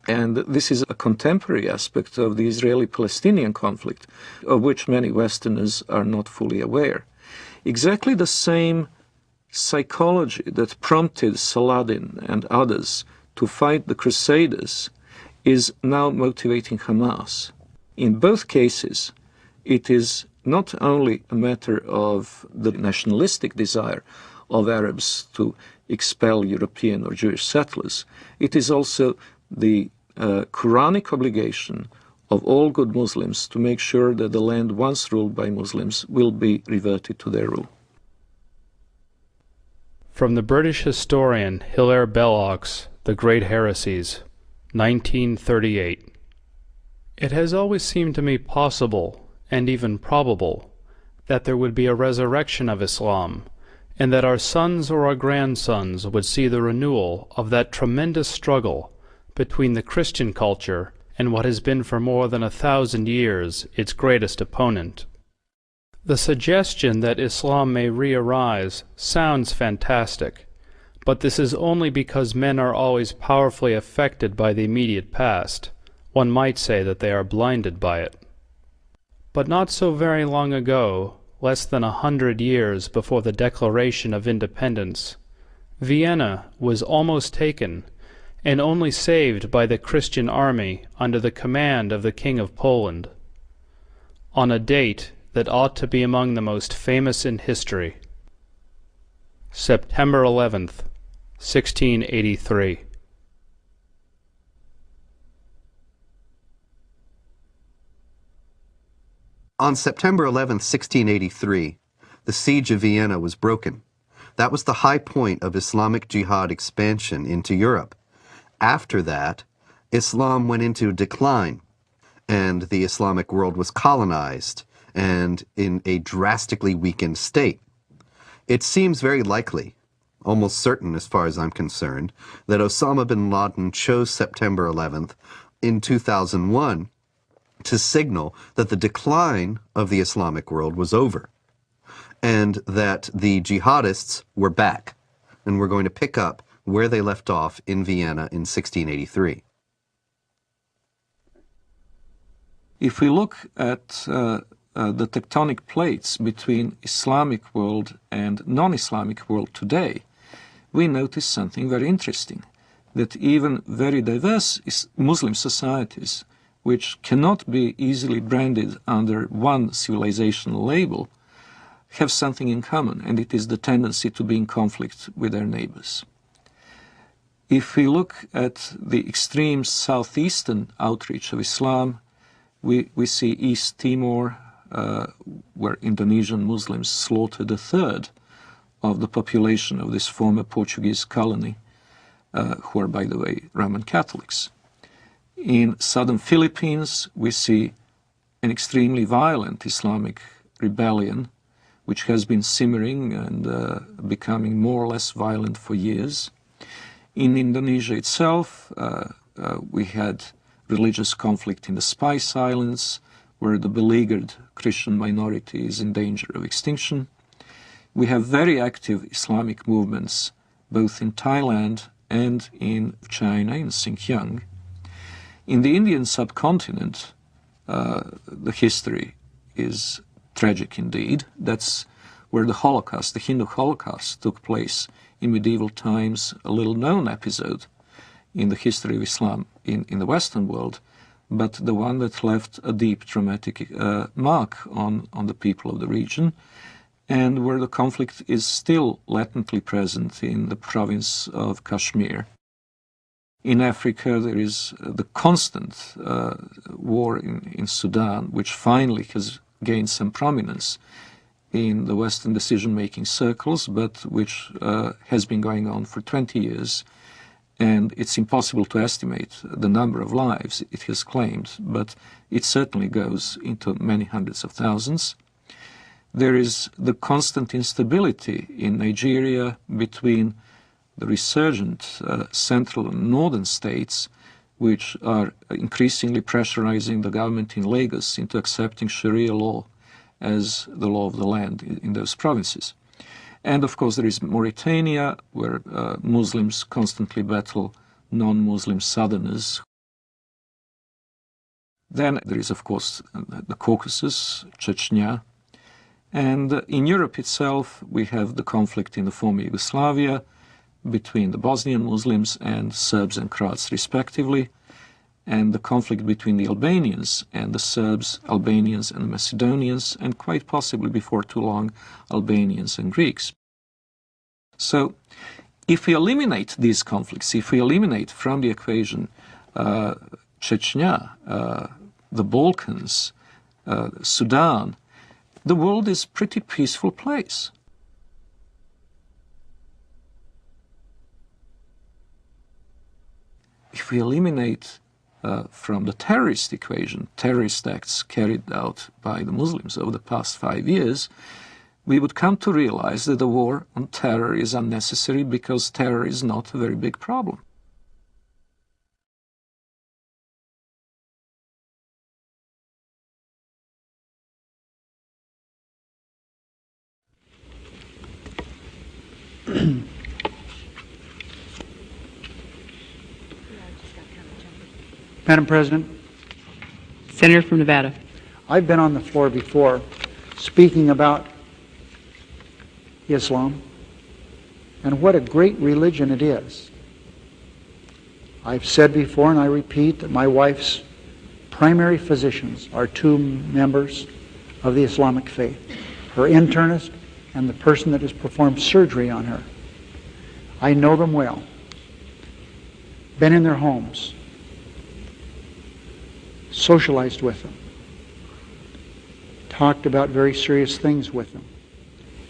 And this is a contemporary aspect of the Israeli-Palestinian conflict, of which many Westerners are not fully aware. Exactly the same psychology that prompted Saladin and others to fight the Crusaders is now motivating Hamas. In both cases, it is not only a matter of the nationalistic desire of Arabs to expel European or Jewish settlers, it is also the Quranic obligation of all good Muslims to make sure that the land once ruled by Muslims will be reverted to their rule. From the British historian Hilaire Belloc's The Great Heresies, 1938. It has always seemed to me possible, and even probable, that there would be a resurrection of Islam, and that our sons or our grandsons would see the renewal of that tremendous struggle between the Christian culture and what has been for more than 1,000 years its greatest opponent. The suggestion that Islam may re-arise sounds fantastic, but this is only because men are always powerfully affected by the immediate past. One might say that they are blinded by it. But not so very long ago, less than 100 years before the Declaration of Independence, Vienna was almost taken, and only saved by the Christian army under the command of the King of Poland, on a date that ought to be among the most famous in history. September 11th, 1683. On September 11th, 1683, the siege of Vienna was broken. That was the high point of Islamic jihad expansion into Europe. After that, Islam went into decline, and the Islamic world was colonized and in a drastically weakened state. It seems very likely, almost certain as far as I'm concerned, that Osama bin Laden chose September 11th in 2001 to signal that the decline of the Islamic world was over, and that the jihadists were back, and were going to pick up where they left off in Vienna in 1683. If we look at the tectonic plates between Islamic world and non-Islamic world today, we notice something very interesting, that even very diverse Muslim societies, which cannot be easily branded under one civilizational label, have something in common, and it is the tendency to be in conflict with their neighbors. If we look at the extreme southeastern outreach of Islam, we see East Timor, where Indonesian Muslims slaughtered a third of the population of this former Portuguese colony, who are, by the way, Roman Catholics. In southern Philippines, we see an extremely violent Islamic rebellion, which has been simmering and becoming more or less violent for years. In Indonesia itself, we had religious conflict in the Spice Islands, where the beleaguered Christian minority is in danger of extinction. We have very active Islamic movements both in Thailand and in China, in Xinjiang. In the Indian subcontinent, the history is tragic indeed. That's where the Holocaust, the Hindu Holocaust, took place in medieval times, a little-known episode in the history of Islam in the Western world, but the one that left a deep traumatic mark on the people of the region, and where the conflict is still latently present in the province of Kashmir. In Africa, there is the constant war in Sudan, which finally has gained some prominence in the Western decision-making circles, but which has been going on for 20 years. And it's impossible to estimate the number of lives it has claimed, but it certainly goes into many hundreds of thousands. There is the constant instability in Nigeria between the resurgent central and northern states, which are increasingly pressurizing the government in Lagos into accepting Sharia law as the law of the land in those provinces. And of course there is Mauritania, where Muslims constantly battle non-Muslim southerners. Then there is of course the Caucasus, Chechnya. And in Europe itself we have the conflict in the former Yugoslavia between the Bosnian Muslims and Serbs and Croats respectively, and the conflict between the Albanians and the Serbs, Albanians and the Macedonians, and quite possibly before too long, Albanians and Greeks. So, if we eliminate these conflicts, if we eliminate from the equation Chechnya, the Balkans, Sudan, the world is a pretty peaceful place. If we eliminate from the terrorist equation, terrorist acts carried out by the Muslims over the past 5 years, we would come to realize that the war on terror is unnecessary because terror is not a very big problem. Madam President. Senator from Nevada. I've been on the floor before speaking about Islam and what a great religion it is. I've said before, and I repeat, that my wife's primary physicians are 2 members of the Islamic faith, her internist and the person that has performed surgery on her. I know them well, been in their homes, socialized with them, talked about very serious things with them.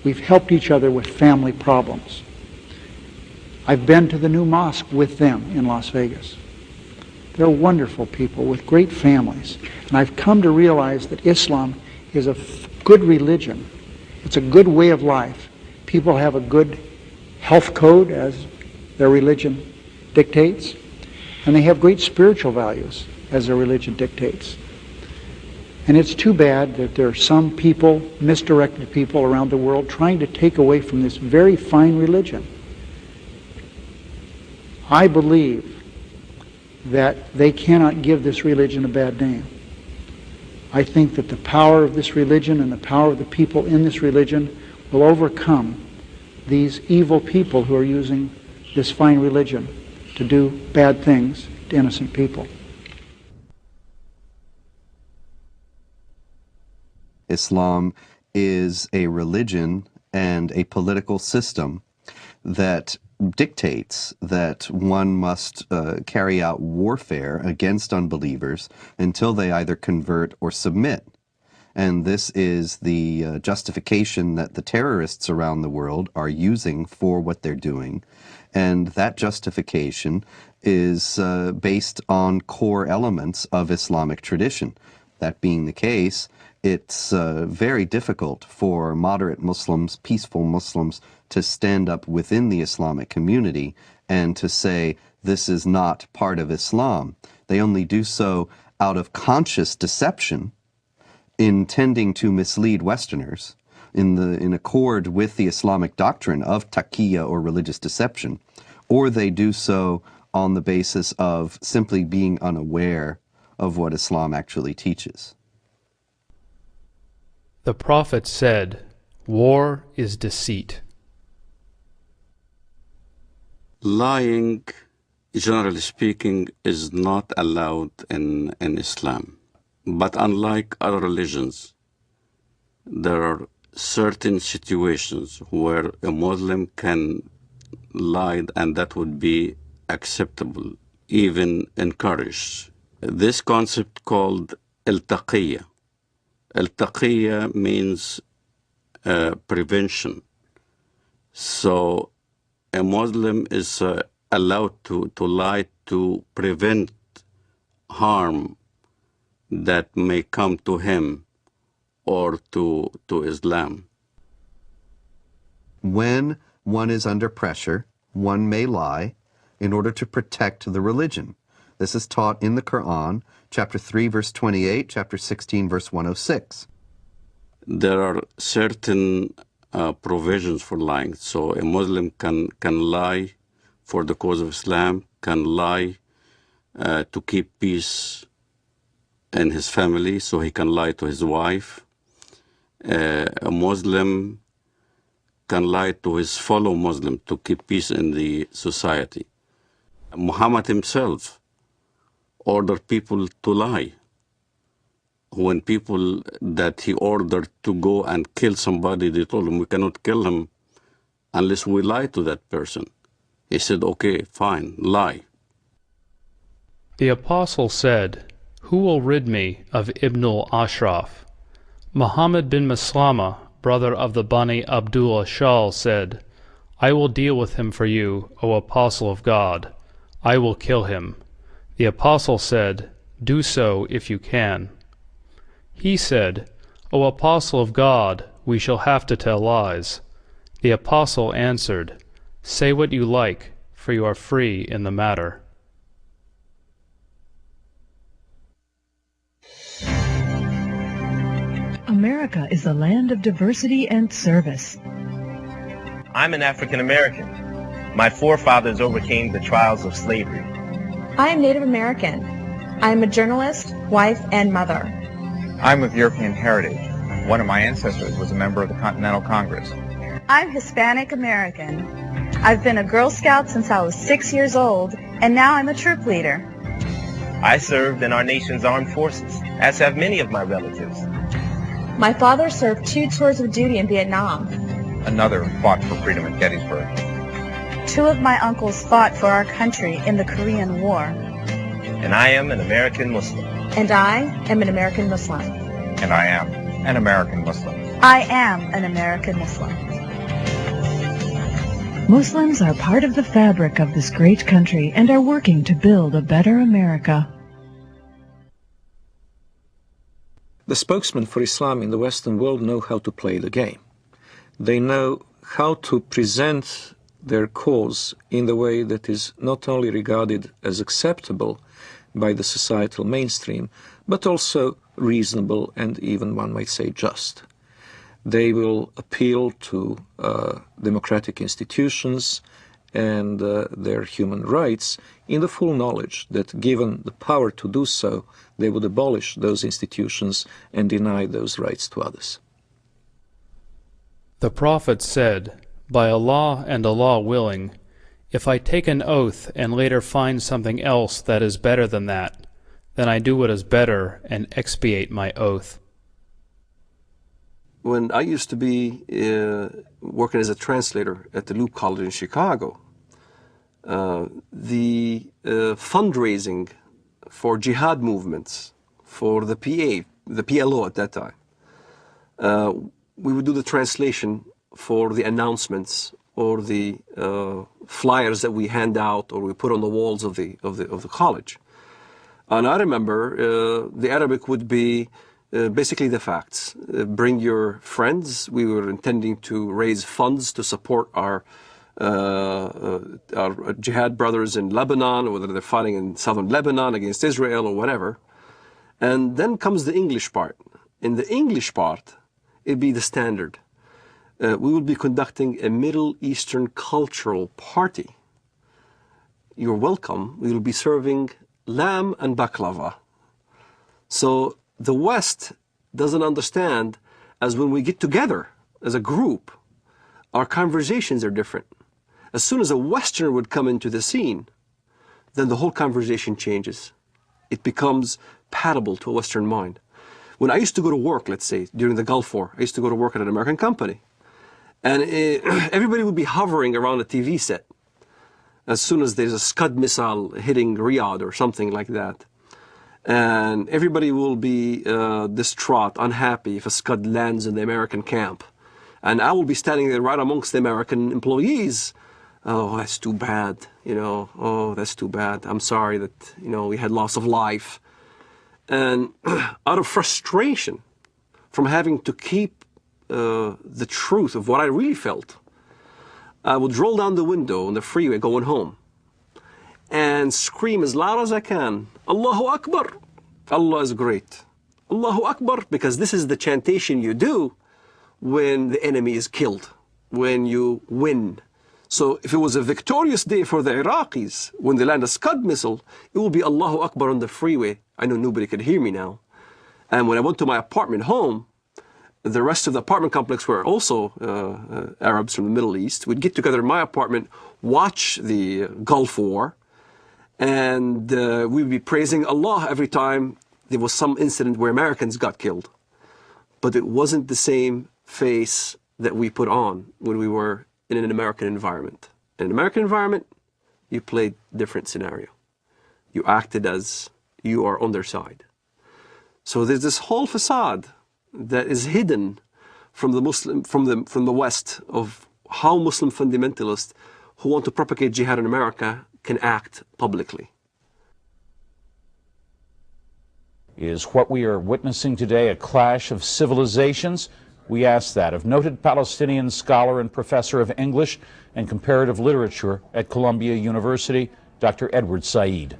We've helped each other with family problems. I've been to the new mosque with them in Las Vegas. They're wonderful people with great families. And I've come to realize that Islam is a good religion. It's a good way of life. People have a good health code as their religion dictates, and they have great spiritual values as their religion dictates. And it's too bad that there are some people, misdirected people around the world, trying to take away from this very fine religion. I believe that they cannot give this religion a bad name. I think that the power of this religion and the power of the people in this religion will overcome these evil people who are using this fine religion to do bad things to innocent people. Islam is a religion and a political system that dictates that one must carry out warfare against unbelievers until they either convert or submit. And this is the justification that the terrorists around the world are using for what they're doing. And that justification is based on core elements of Islamic tradition. That being the case, it's very difficult for moderate Muslims, peaceful Muslims, to stand up within the Islamic community and to say this is not part of Islam. They only do so out of conscious deception, intending to mislead Westerners in accord with the Islamic doctrine of taqiyya or religious deception, or they do so on the basis of simply being unaware of what Islam actually teaches. The Prophet said, "War is deceit." Lying, generally speaking, is not allowed in Islam. But unlike other religions, there are certain situations where a Muslim can lie, and that would be acceptable, even encouraged. This concept called al-taqiyya. Al-taqiyya means prevention. So a Muslim is allowed to lie to prevent harm that may come to him or to Islam. When one is under pressure, one may lie in order to protect the religion. This is taught in the Quran, chapter 3, verse 28, chapter 16, verse 106. There are certain provisions for lying. So a Muslim can lie for the cause of Islam, can lie to keep peace in his family, so he can lie to his wife. A Muslim can lie to his fellow Muslim to keep peace in the society. Muhammad himself ordered people to lie. When people that he ordered to go and kill somebody, they told him, we cannot kill him unless we lie to that person. He said, okay, fine, lie. The Apostle said, "Who will rid me of Ibn al-Ashraf?" Muhammad bin Maslama, brother of the Bani Abdul Ashal, said, "I will deal with him for you, O Apostle of God. I will kill him." The Apostle said, "Do so if you can." He said, "O Apostle of God, we shall have to tell lies." The Apostle answered, "Say what you like, for you are free in the matter." America is a land of diversity and service. I'm an African American. My forefathers overcame the trials of slavery. I am Native American. I am a journalist, wife, and mother. I'm of European heritage. One of my ancestors was a member of the Continental Congress. I'm Hispanic American. I've been a Girl Scout since I was 6 years old, and now I'm a troop leader. I served in our nation's armed forces, as have many of my relatives. My father served 2 tours of duty in Vietnam. Another fought for freedom at Gettysburg. 2 of my uncles fought for our country in the Korean War. And I am an American Muslim. And I am an American Muslim. And I am an American Muslim. I am an American Muslim. Muslims are part of the fabric of this great country and are working to build a better America. The spokesmen for Islam in the Western world know how to play the game. They know how to present their cause in the way that is not only regarded as acceptable by the societal mainstream, but also reasonable and even, one might say, just. They will appeal to democratic institutions and their human rights, in the full knowledge that given the power to do so, they would abolish those institutions and deny those rights to others. The Prophet said, "By Allah and Allah willing, if I take an oath and later find something else that is better than that, then I do what is better and expiate my oath." When I used to be working as a translator at the Loop College in Chicago, the fundraising for jihad movements, for the PLO at that time, we would do the translation for the announcements or the flyers that we hand out or we put on the walls of the college. And I remember the Arabic would be basically the facts. Bring your friends. We were intending to raise funds to support our jihad brothers in Lebanon, whether they're fighting in southern Lebanon against Israel or whatever. And then comes the English part. In the English part, it'd be the standard. We will be conducting a Middle Eastern cultural party. You're welcome. We will be serving lamb and baklava. So the West doesn't understand, as when we get together as a group, our conversations are different. As soon as a Westerner would come into the scene, then the whole conversation changes. It becomes palatable to a Western mind. When I used to go to work, let's say, during the Gulf War, I used to go to work at an American company. And everybody would be hovering around a TV set as soon as there's a Scud missile hitting Riyadh or something like that. And everybody will be distraught, unhappy if a Scud lands in the American camp. And I will be standing there right amongst the American employees. Oh, that's too bad, oh, that's too bad. I'm sorry that, we had loss of life. And out of frustration from having to keep the truth of what I really felt, I would roll down the window on the freeway going home and scream as loud as I can, Allahu Akbar, Allah is great. Allahu Akbar, because this is the chantation you do when the enemy is killed, when you win. So if it was a victorious day for the Iraqis, when they land a Scud missile, it will be Allahu Akbar on the freeway. I know nobody could hear me now. And when I went to my apartment home, the rest of the apartment complex were also Arabs from the Middle East. We'd get together in my apartment, watch the Gulf War, and we'd be praising Allah every time there was some incident where Americans got killed. But it wasn't the same face that we put on when we were in an American environment. In an American environment, you played different scenario. You acted as you are on their side. So there's this whole facade that is hidden from the West of how Muslim fundamentalists who want to propagate jihad in America can act publicly. Is what we are witnessing today a clash of civilizations? We ask that of noted Palestinian scholar and professor of English and comparative literature at Columbia University, Dr. Edward Said.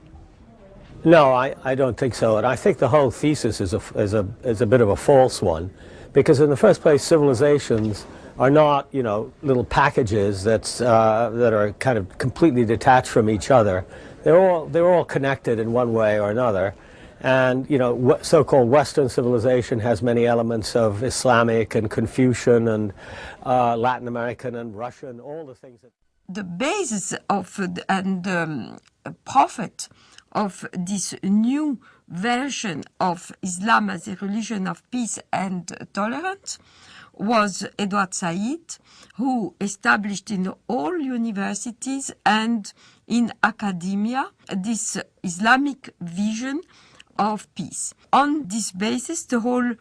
No, I don't think so. And I think the whole thesis is a bit of a false one. Because in the first place, civilizations are not, little packages that are kind of completely detached from each other. They're all connected in one way or another. And, so-called Western civilization has many elements of Islamic and Confucian and Latin American and Russian, all the things that... The basis of and prophet of this new version of Islam as a religion of peace and tolerance was Edward Said, who established in all universities and in academia this Islamic vision of peace. On this basis, the whole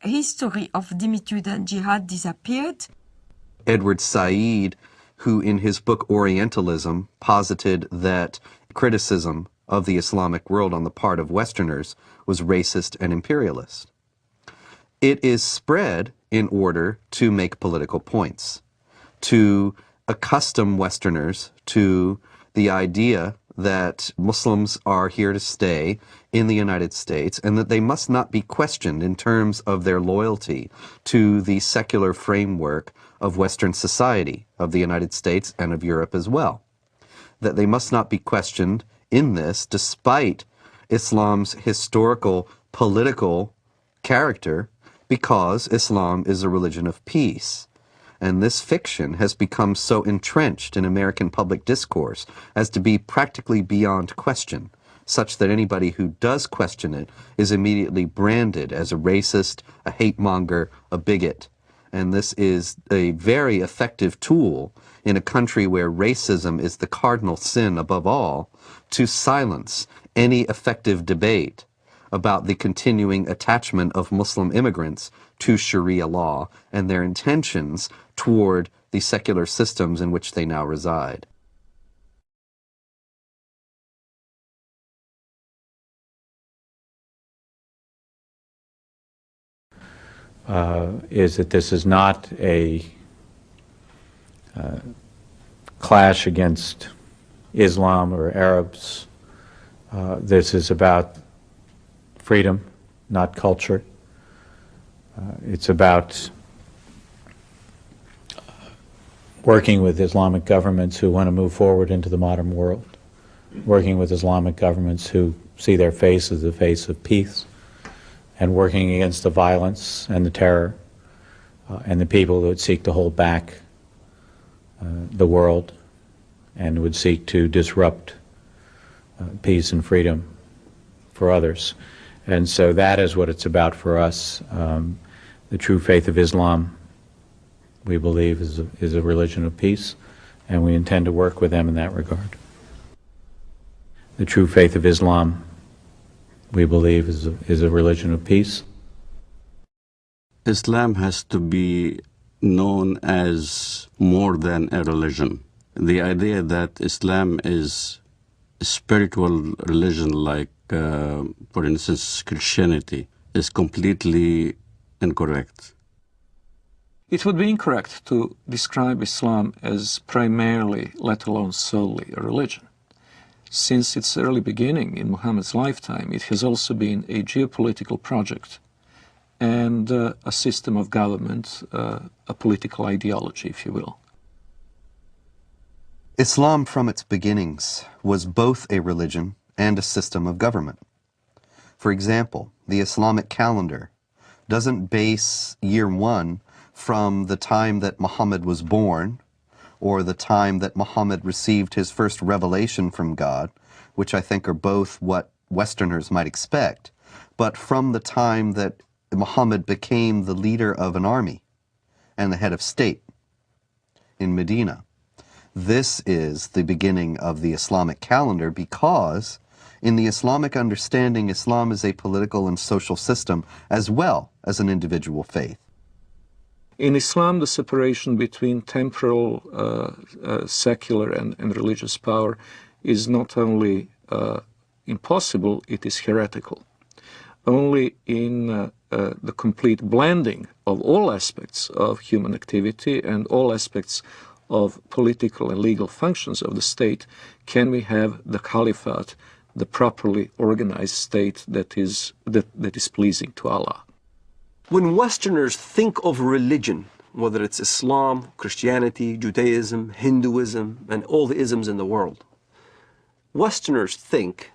history of Dhimmitude and Jihad disappeared. Edward Said, who in his book Orientalism posited that criticism of the Islamic world on the part of Westerners was racist and imperialist. It is spread in order to make political points, to accustom Westerners to the idea that Muslims are here to stay in the United States and that they must not be questioned in terms of their loyalty to the secular framework of Western society, of the United States and of Europe as well. that they must not be questioned in this, despite Islam's historical, political character, because Islam is a religion of peace. And this fiction has become so entrenched in American public discourse as to be practically beyond question, such that anybody who does question it is immediately branded as a racist, a hate monger, a bigot. And this is a very effective tool in a country where racism is the cardinal sin above all, to silence any effective debate about the continuing attachment of Muslim immigrants to Sharia law and their intentions toward the secular systems in which they now reside. Is that this is not a clash against Islam or Arabs. This is about freedom, not culture. It's about working with Islamic governments who want to move forward into the modern world, working with Islamic governments who see their face as the face of peace, and working against the violence and the terror and the people that would seek to hold back the world and would seek to disrupt peace and freedom for others. And so that is what it's about for us. The true faith of Islam, we believe, is a religion of peace, and we intend to work with them in that regard. The true faith of Islam, we believe, is a religion of peace. Islam has to be known as more than a religion. The idea that Islam is a spiritual religion like, for instance, Christianity, is completely incorrect. It would be incorrect to describe Islam as primarily, let alone solely, a religion. Since its early beginning in Muhammad's lifetime, it has also been a geopolitical project and a system of government, a political ideology, if you will. Islam from its beginnings was both a religion and a system of government. For example, the Islamic calendar doesn't base year one from the time that Muhammad was born or the time that Muhammad received his first revelation from God, which I think are both what Westerners might expect, but from the time that Muhammad became the leader of an army and the head of state in Medina. This is the beginning of the Islamic calendar because in the Islamic understanding, Islam is a political and social system as well as an individual faith. In Islam, the separation between temporal, secular, and religious power is not only impossible, it is heretical. Only in the complete blending of all aspects of human activity and all aspects of political and legal functions of the state can we have the caliphate, the properly organized state that is pleasing to Allah. When Westerners think of religion, whether it's Islam, Christianity, Judaism, Hinduism, and all the isms in the world, Westerners think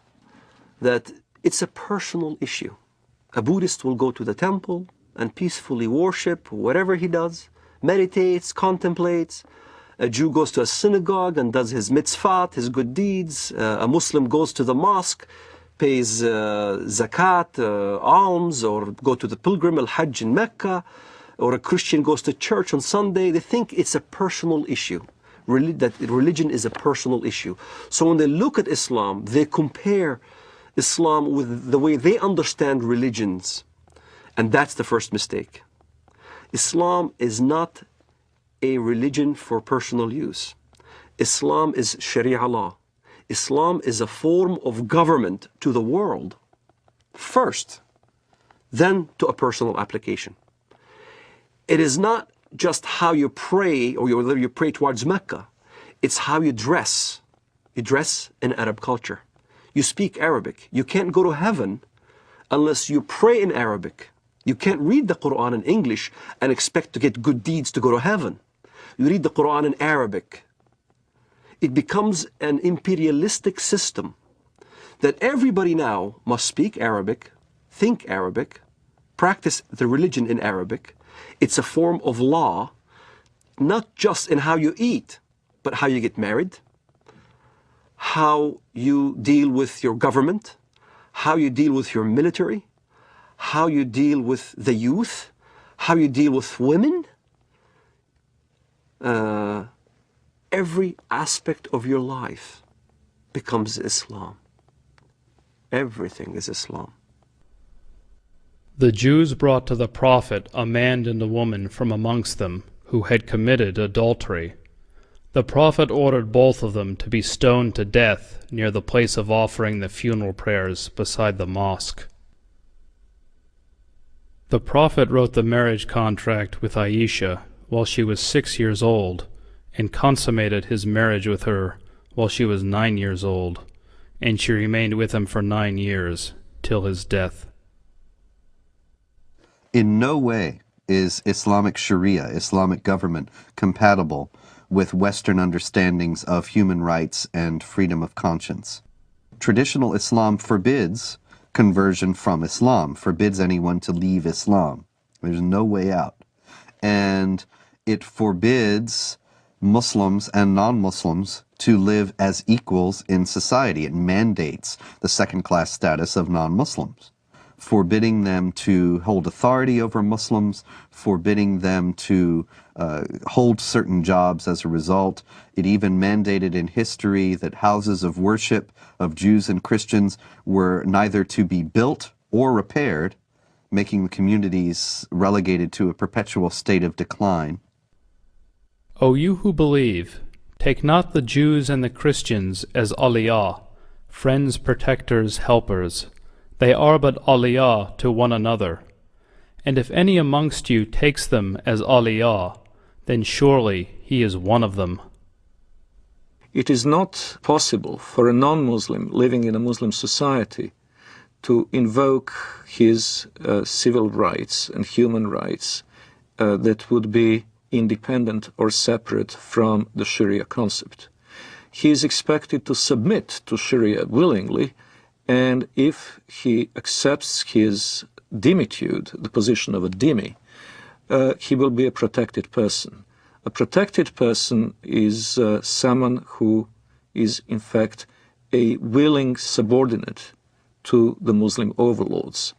that it's a personal issue. A Buddhist will go to the temple and peacefully worship whatever he does, meditates, contemplates. A Jew goes to a synagogue and does his mitzvot, his good deeds. A Muslim goes to the mosque, pays zakat, alms, or go to the pilgrim, al-Hajj in Mecca, or a Christian goes to church on Sunday. They think it's a personal issue, that religion is a personal issue. So when they look at Islam, they compare Islam with the way they understand religions. And that's the first mistake. Islam is not a religion for personal use. Islam is Sharia law. Islam is a form of government to the world first, then to a personal application. It is not just how you pray or whether you pray towards Mecca. It's how you dress. You dress in Arab culture. You speak Arabic. You can't go to heaven unless you pray in Arabic. You can't read the Quran in English and expect to get good deeds to go to heaven. You read the Quran in Arabic. it becomes an imperialistic system that everybody now must speak Arabic, think Arabic, practice the religion in Arabic. It's a form of law, not just in how you eat, but how you get married, how you deal with your government, how you deal with your military, how you deal with the youth, how you deal with women. Every aspect of your life becomes Islam. Everything is Islam. The Jews brought to the Prophet a man and a woman from amongst them who had committed adultery. The Prophet ordered both of them to be stoned to death near the place of offering the funeral prayers beside the mosque. The Prophet wrote the marriage contract with Aisha while she was 6 years old, and consummated his marriage with her while she was 9 years old, and she remained with him for 9 years, till his death. In no way is Islamic Sharia, Islamic government, compatible with Western understandings of human rights and freedom of conscience. Traditional Islam forbids conversion from Islam, forbids anyone to leave Islam. There's no way out. And it forbids Muslims and non-Muslims to live as equals in society. It mandates the second-class status of non-Muslims, forbidding them to hold authority over Muslims, forbidding them to hold certain jobs as a result. It even mandated in history that houses of worship of Jews and Christians were neither to be built or repaired, making the communities relegated to a perpetual state of decline. O you who believe, take not the Jews and the Christians as awliya, friends, protectors, helpers. They are but awliya to one another. And if any amongst you takes them as awliya, then surely he is one of them. It is not possible for a non-Muslim living in a Muslim society to invoke his civil rights and human rights that would be independent or separate from the Sharia concept. He is expected to submit to Sharia willingly, and if he accepts his dhimmitude, the position of a dhimmi, he will be a protected person. A protected person is someone who is in fact a willing subordinate to the Muslim overlords.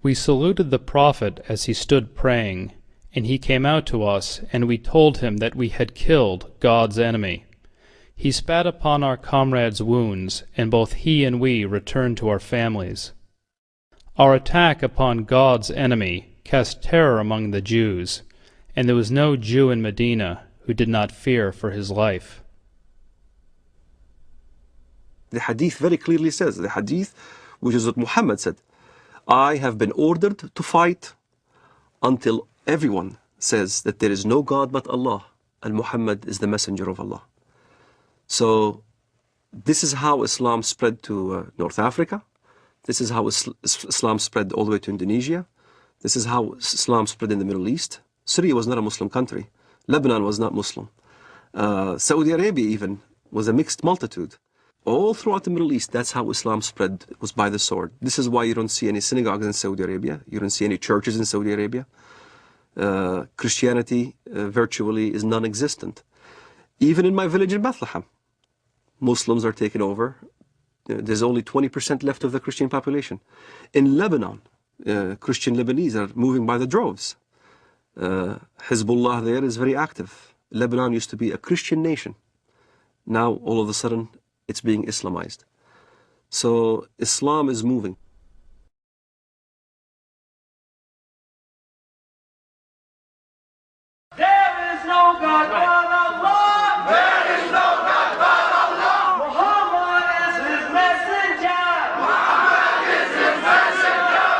We saluted the Prophet as he stood praying, and he came out to us, and we told him that we had killed God's enemy. He spat upon our comrades' wounds, and both he and we returned to our families. Our attack upon God's enemy cast terror among the Jews, and there was no Jew in Medina who did not fear for his life. The hadith very clearly says, the hadith which is what Muhammad said, I have been ordered to fight until everyone says that there is no God but Allah, and Muhammad is the messenger of Allah. So this is how Islam spread to North Africa. This is how Islam spread all the way to Indonesia. This is how Islam spread in the Middle East. Syria was not a Muslim country. Lebanon was not Muslim. Saudi Arabia even was a mixed multitude. All throughout the Middle East, that's how Islam spread. It was by the sword. This is why you don't see any synagogues in Saudi Arabia. You don't see any churches in Saudi Arabia. Christianity virtually is non-existent. Even in my village in Bethlehem, Muslims are taken over. There's only 20% left of the Christian population. In Lebanon, Christian Lebanese are moving by the droves. Hezbollah there is very active. Lebanon used to be a Christian nation. Now, all of a sudden, it's being Islamized. So, Islam is moving. There is no God but Allah. There is no God but Allah. Muhammad is his messenger. Muhammad is his messenger.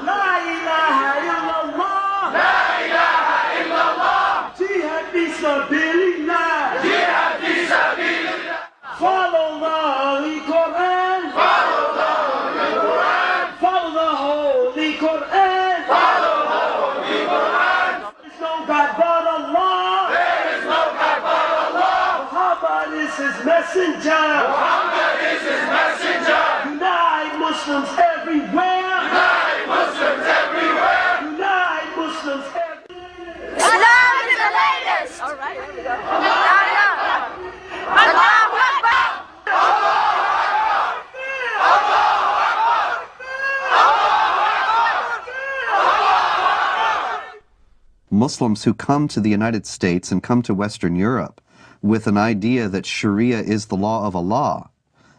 La ilaha illallah. La ilaha illallah. Jihad fi sabilillah. Jihad fi sabilillah. Follow the Holy Quran. Follow the Holy Quran. Follow the Holy Quran. Follow the Holy Quran. There is no God but Allah. There is no God but Allah. Muhammad is his messenger. Muhammad is his messenger. Unite Muslims everywhere. Unite Muslims everywhere. Unite Muslims everywhere. Islam is the latest. All right, here we go. Allahu Akbar. Muslims who come to the United States and come to Western Europe with an idea that Sharia is the law of Allah,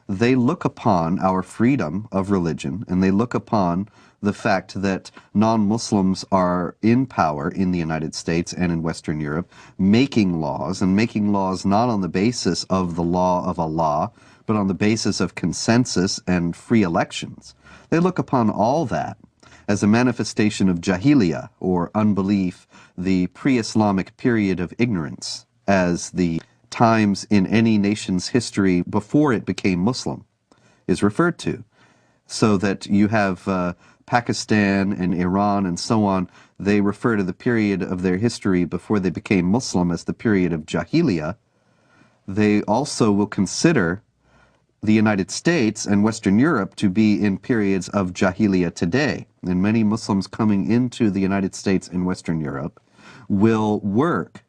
they look upon our freedom of religion and they look upon the fact that non-Muslims are in power in the United States and in Western Europe, making laws, and making laws not on the basis of the law of Allah, but on the basis of consensus and free elections. They look upon all that as a manifestation of jahiliyyah, or unbelief, the pre-Islamic period of ignorance, as the times in any nation's history before it became Muslim is referred to. So that you have Pakistan and Iran and so on, they refer to the period of their history before they became Muslim as the period of jahiliyyah. They also will consider the United States and Western Europe to be in periods of jahiliyyah today. And many Muslims coming into the United States and Western Europe will work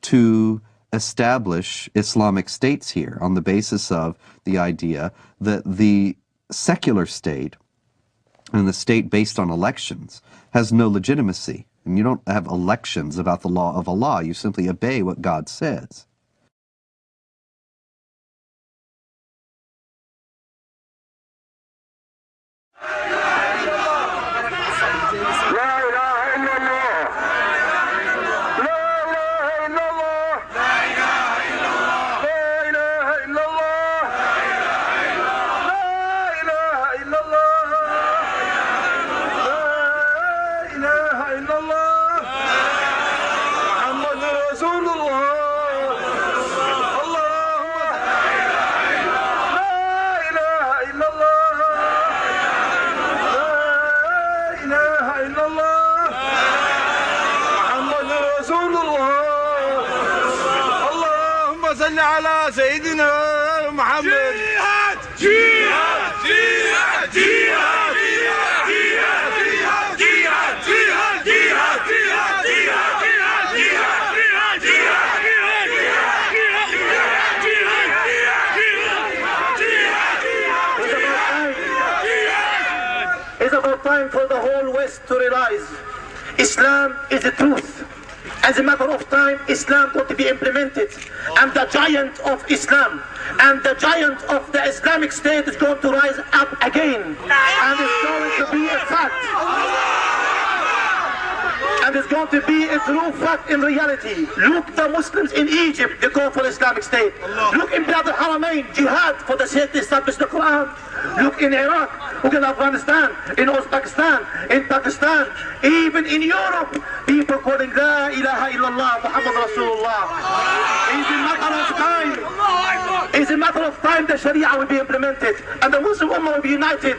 to establish Islamic states here on the basis of the idea that the secular state and the state based on elections has no legitimacy. And you don't have elections about the law of Allah. You simply obey what God says. على سيدنا محمد. جهاد جهاد جهاد جهاد جهاد جهاد جهاد It's about time for the whole West to realize Islam is the truth. As a matter of time, Islam got to be implemented. And the giant of Islam and the giant of the Islamic State is going to rise up again. And it's going to be a fact. And it's going to be a true fact in reality. Look, the Muslims in Egypt, they go for Islamic State. Look in Bilad al-Haramain, jihad for the sake to establish the Quran. Look in Iraq, look in Afghanistan, in Uzbekistan, in Pakistan, even in Europe, people calling La ilaha illallah, Muhammad Rasulullah. It's a matter of time. It's a matter of time the Sharia will be implemented and the Muslim Ummah will be united.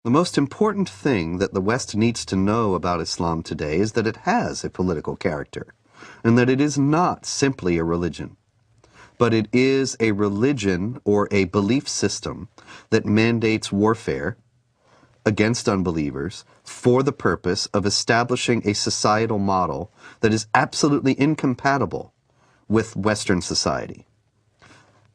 The most important thing that the West needs to know about Islam today is that it has a political character, and that it is not simply a religion, but it is a religion or a belief system that mandates warfare against unbelievers for the purpose of establishing a societal model that is absolutely incompatible with Western society.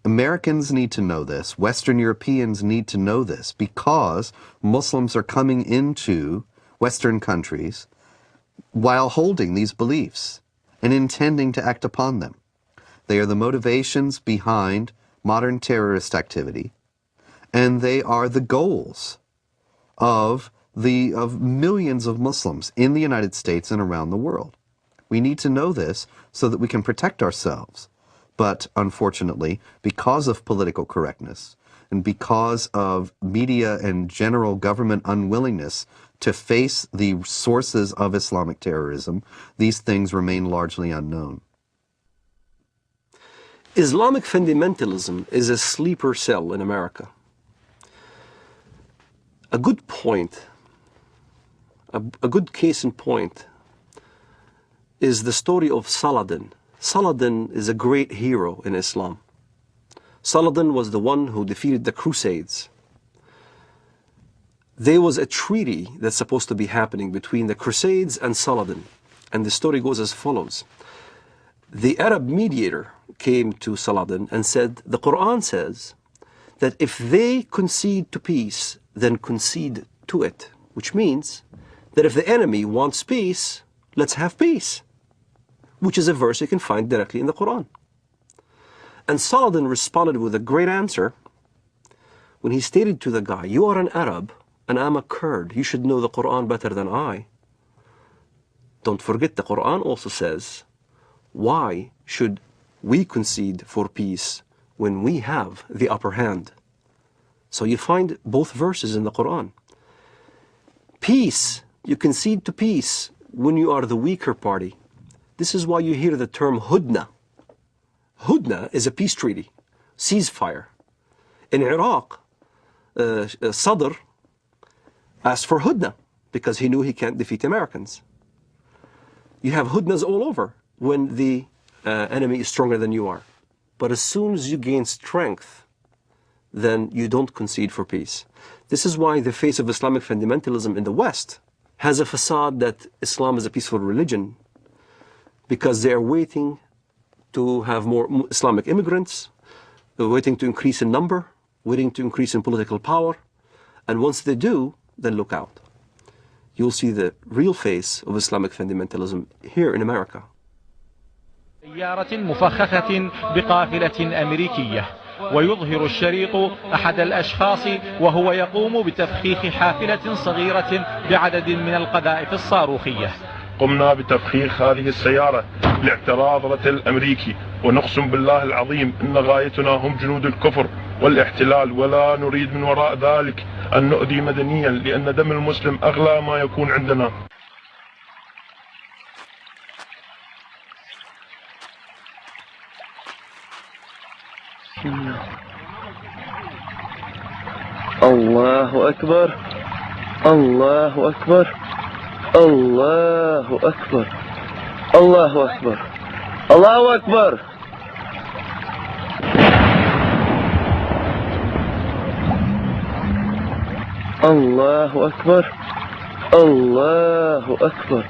Americans need to know this, Western Europeans need to know this, because Muslims are coming into Western countries while holding these beliefs and intending to act upon them. They are the motivations behind modern terrorist activity, and they are the goals of millions of Muslims in the United States and around the world. We need to know this so that we can protect ourselves. But unfortunately, because of political correctness and because of media and general government unwillingness to face the sources of Islamic terrorism, these things remain largely unknown. Islamic fundamentalism is a sleeper cell in America. A good point a good case in point is the story of Saladin. Saladin is a great hero in Islam. Saladin was the one who defeated the Crusades. There was a treaty that's supposed to be happening between the Crusades and Saladin. And the story goes as follows. The Arab mediator came to Saladin and said, the Quran says that if they concede to peace, then concede to it. Which means that if the enemy wants peace, let's have peace. Which is a verse you can find directly in the Quran. And Saladin responded with a great answer when he stated to the guy, you are an Arab and I'm a Kurd. You should know the Quran better than I. Don't forget the Quran also says, why should we concede for peace when we have the upper hand? So you find both verses in the Quran. Peace, you concede to peace when you are the weaker party. This is why you hear the term Hudna. Hudna is a peace treaty, ceasefire. In Iraq, Sadr asked for Hudna because he knew he can't defeat Americans. You have Hudnas all over when the enemy is stronger than you are. But as soon as you gain strength, then you don't concede for peace. This is why the face of Islamic fundamentalism in the West has a facade that Islam is a peaceful religion, because they are waiting to have more Islamic immigrants, they're waiting to increase in number, waiting to increase in political power, and once they do, then look out. You'll see the real face of Islamic fundamentalism here in America. سيارة مفخخة بقافلة أمريكية ويظهر الشريط أحد الأشخاص وهو يقوم بتفخيخ حافلة صغيرة بعدد من القذائف الصاروخية. قمنا بتفخيخ هذه السيارة لاعتراض رتل أمريكي ونقسم بالله العظيم إن غايتنا هم جنود الكفر والاحتلال ولا نريد من وراء ذلك أن نؤذي مدنيا لأن دم المسلم أغلى ما يكون عندنا. الله أكبر الله أكبر الله أكبر الله أكبر الله أكبر الله أكبر الله أكبر.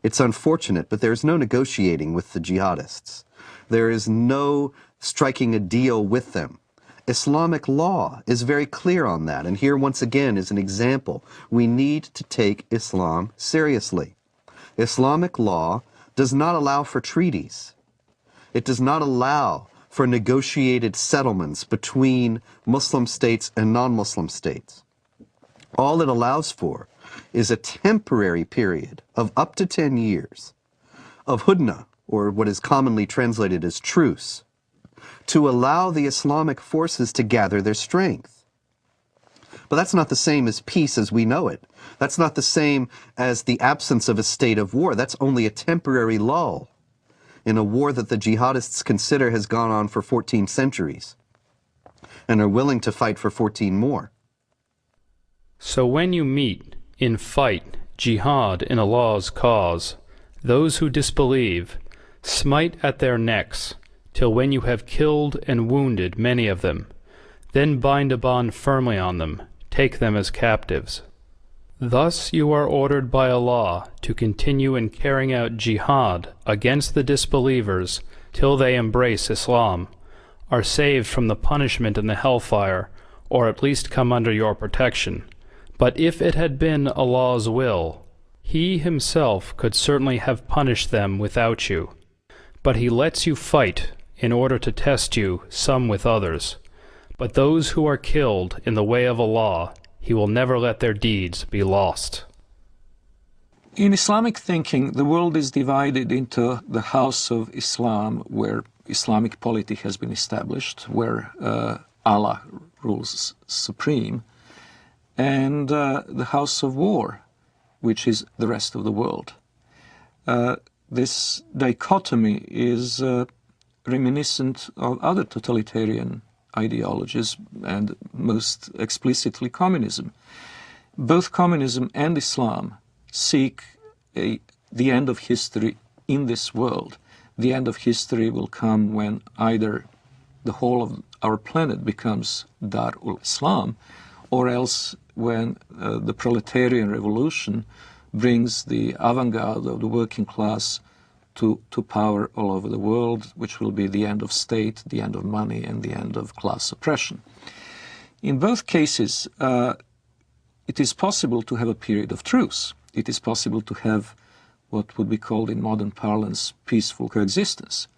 It's unfortunate, but there is no negotiating with the jihadists. There is no striking a deal with them. Islamic law is very clear on that, and here once again is an example. We need to take Islam seriously. Islamic law does not allow for treaties. It does not allow for negotiated settlements between Muslim states and non-Muslim states. All it allows for is a temporary period of up to 10 years of hudna, or what is commonly translated as truce, to allow the Islamic forces to gather their strength. But that's not the same as peace as we know it. That's not the same as the absence of a state of war. That's only a temporary lull in a war that the jihadists consider has gone on for 14 centuries and are willing to fight for 14 more. So when you meet, in fight, jihad in Allah's cause, those who disbelieve, smite at their necks, till when you have killed and wounded many of them, then bind a bond firmly on them, take them as captives. Thus you are ordered by Allah to continue in carrying out jihad against the disbelievers till they embrace Islam, are saved from the punishment in the hellfire, or at least come under your protection. But if it had been Allah's will, He Himself could certainly have punished them without you. But He lets you fight in order to test you, some with others. But those who are killed in the way of Allah, He will never let their deeds be lost. In Islamic thinking, the world is divided into the House of Islam, where Islamic polity has been established, where Allah rules supreme, and the House of War, which is the rest of the world. This dichotomy is reminiscent of other totalitarian ideologies, and most explicitly communism. Both communism and Islam seek the end of history in this world. The end of history will come when either the whole of our planet becomes Dar ul-Islam, or else when the proletarian revolution brings the avant-garde of the working class to power all over the world, which will be the end of state, the end of money, and the end of class oppression. In both cases, it is possible to have a period of truce. It is possible to have what would be called in modern parlance peaceful coexistence.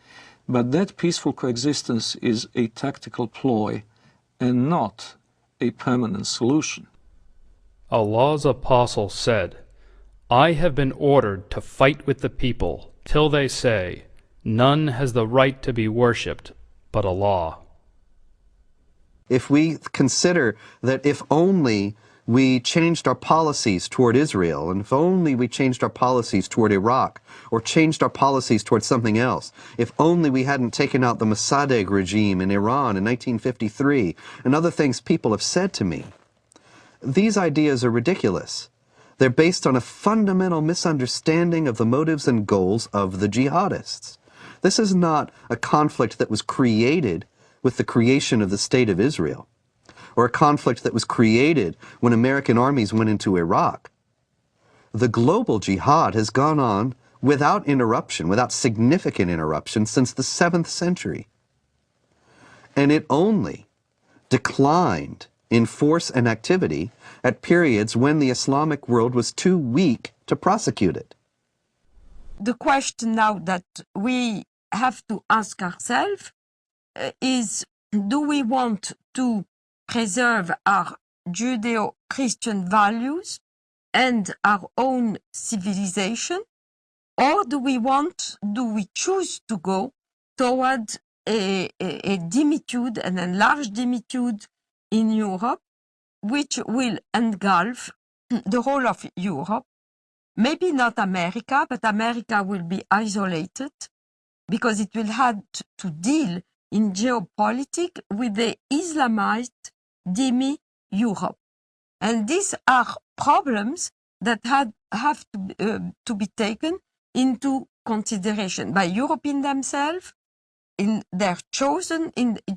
But that peaceful coexistence is a tactical ploy and not a permanent solution. Allah's apostle said, I have been ordered to fight with the people till they say, none has the right to be worshipped but Allah. If we consider that if only we changed our policies toward Israel, and if only we changed our policies toward Iraq, or changed our policies toward something else, if only we hadn't taken out the Mossadegh regime in Iran in 1953, and other things people have said to me, these ideas are ridiculous. They're based on a fundamental misunderstanding of the motives and goals of the jihadists. This is not a conflict that was created with the creation of the State of Israel, or a conflict that was created when American armies went into Iraq. The global jihad has gone on without interruption, without significant interruption, since the 7th century. And it only declined in force and activity at periods when the Islamic world was too weak to prosecute it. The question now that we have to ask ourselves is, do we want to preserve our Judeo-Christian values and our own civilization, or do we choose to go toward a dimitude, an enlarged dimitude in Europe, which will engulf the whole of Europe? Maybe not America, but America will be isolated because it will have to deal in geopolitics with the Islamized demi-Europe. And these are problems that have to be taken into consideration by Europeans themselves in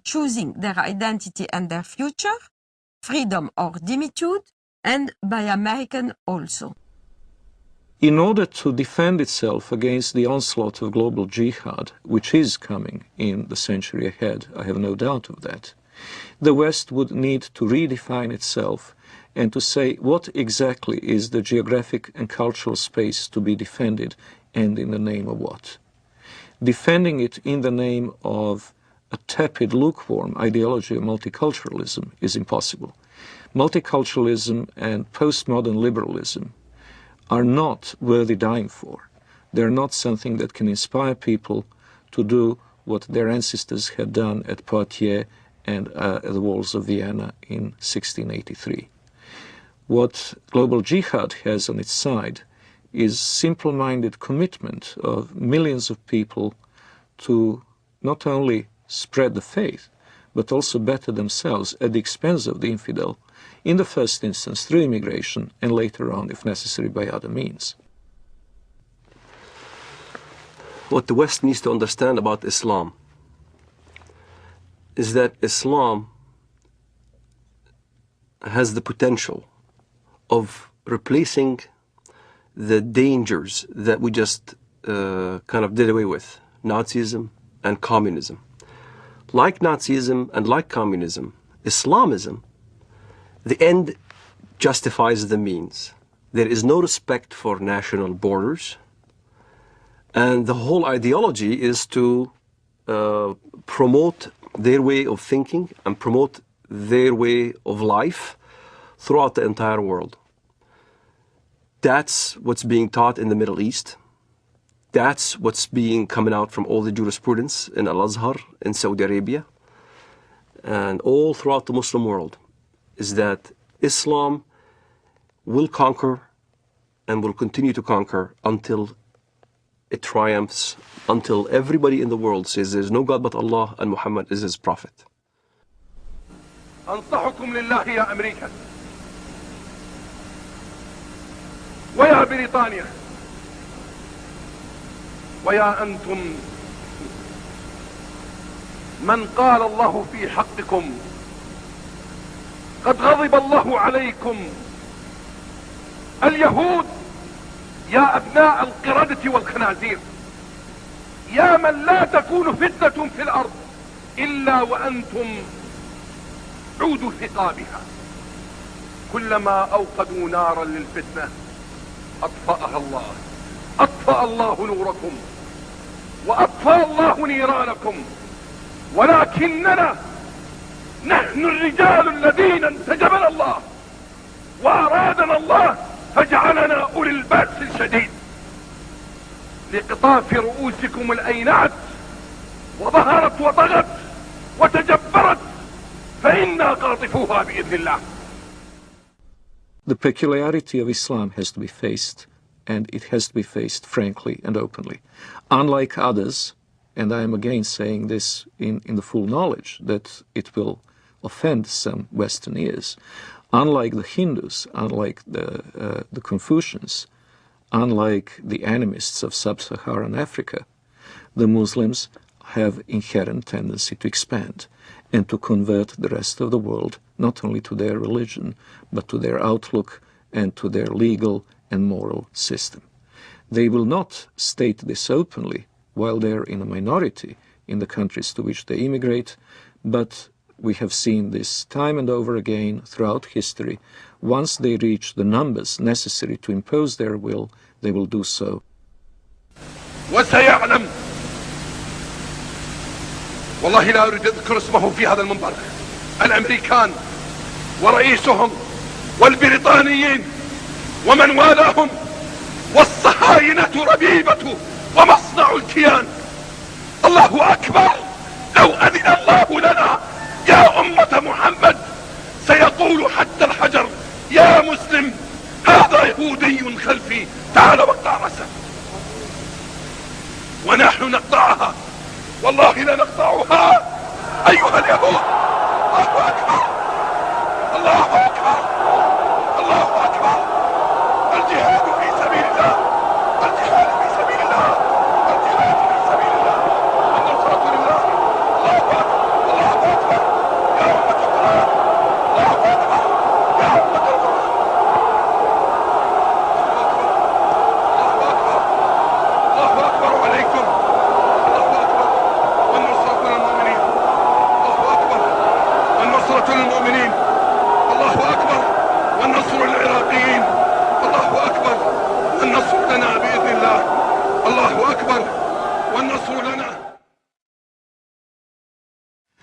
choosing their identity and their future, freedom or dimitude, and by Americans also. In order to defend itself against the onslaught of global jihad, which is coming in the century ahead, I have no doubt of that, the West would need to redefine itself and to say what exactly is the geographic and cultural space to be defended, and in the name of what. Defending it in the name of a tepid, lukewarm ideology of multiculturalism is impossible. Multiculturalism and postmodern liberalism are not worthy dying for. They're not something that can inspire people to do what their ancestors had done at Poitiers and at the walls of Vienna in 1683. What global jihad has on its side is simple-minded commitment of millions of people to not only spread the faith, but also better themselves at the expense of the infidel, in the first instance through immigration, and later on, if necessary, by other means. What the West needs to understand about Islam is that Islam has the potential of replacing the dangers that we just kind of did away with, Nazism and communism. Like Nazism and like communism, Islamism, the end justifies the means. There is no respect for national borders, and the whole ideology is to promote their way of thinking and promote their way of life throughout the entire world. That's what's being taught in the Middle East. That's what's coming out from all the jurisprudence in Al-Azhar in Saudi Arabia and all throughout the Muslim world, is that Islam will conquer and will continue to conquer until it triumphs, until everybody in the world says there is no God but Allah and Muhammad is his prophet. أنصحكم لله يا أمريكا بريطانيا ويا أنتم من قال الله في حقكم قد غضب الله عليكم اليهود يا أبناء القردة والخنازير يا من لا تكون فتنة في الأرض إلا وأنتم عود ثقابها كلما أوقدوا نارا للفتنة أطفأها الله أطفأ الله نوركم وأطفأ الله نيرانكم ولكننا نحن الرجال الذين انتجبنا الله وأرادنا الله فجعلنا أولي البأس الشديد لقطاف رؤوسكم الأينعت وظهرت وطغت وتجبرت فإنا قاطفوها بإذن الله. The peculiarity of Islam has to be faced, and it has to be faced frankly and openly. Unlike others, and I am again saying this in the full knowledge that it will offend some Western ears, unlike the Hindus, unlike the Confucians, unlike the animists of sub-Saharan Africa, the Muslims have inherent tendency to expand and to convert the rest of the world not only to their religion, but to their outlook and to their legal and moral system. They will not state this openly while they're in a minority in the countries to which they immigrate, but we have seen this time and over again throughout history. Once they reach the numbers necessary to impose their will, they will do so. وسيعلم والله لا أريد أذكر اسمه في هذا المنبر الأمريكان ورئيسهم والبريطانيين ومن والاهم والصهاينة ربيبة ومصنع الكيان. الله أكبر لو أذن الله لنا يا أمة محمد سيقول حتى الحجر يا مسلم هذا يهودي خلفي تعال واقطع رأسه ونحن نقطعها والله لا نقطعها أيها اليهود. الله أكبر الله أكبر الله أكبر. الجهاد في سبيل الله الجهاد في سبيل الله الجهاد في سبيل الله النصرة لله. الله أكبر الله أكبر يا أمة القرآن. الله أكبر يا أمة القرآن. الله أكبر الله أكبر عليكم. الله أكبر والنصرة للمؤمنين. الله أكبر والنصرة للمؤمنين. الله أكبر والنصر للعراقيين. الله أكبر والنصر لنا بإذن الله. الله أكبر والنصر لنا.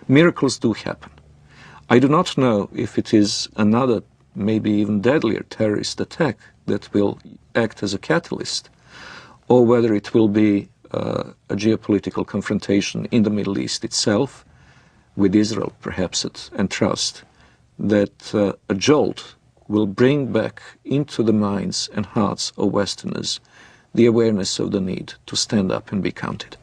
Miracles do happen. I do not know if it is another, maybe even deadlier terrorist attack that will act as a catalyst, or whether it will be a geopolitical confrontation in the Middle East itself, with Israel perhaps, and trust that a jolt will bring back into the minds and hearts of Westerners the awareness of the need to stand up and be counted.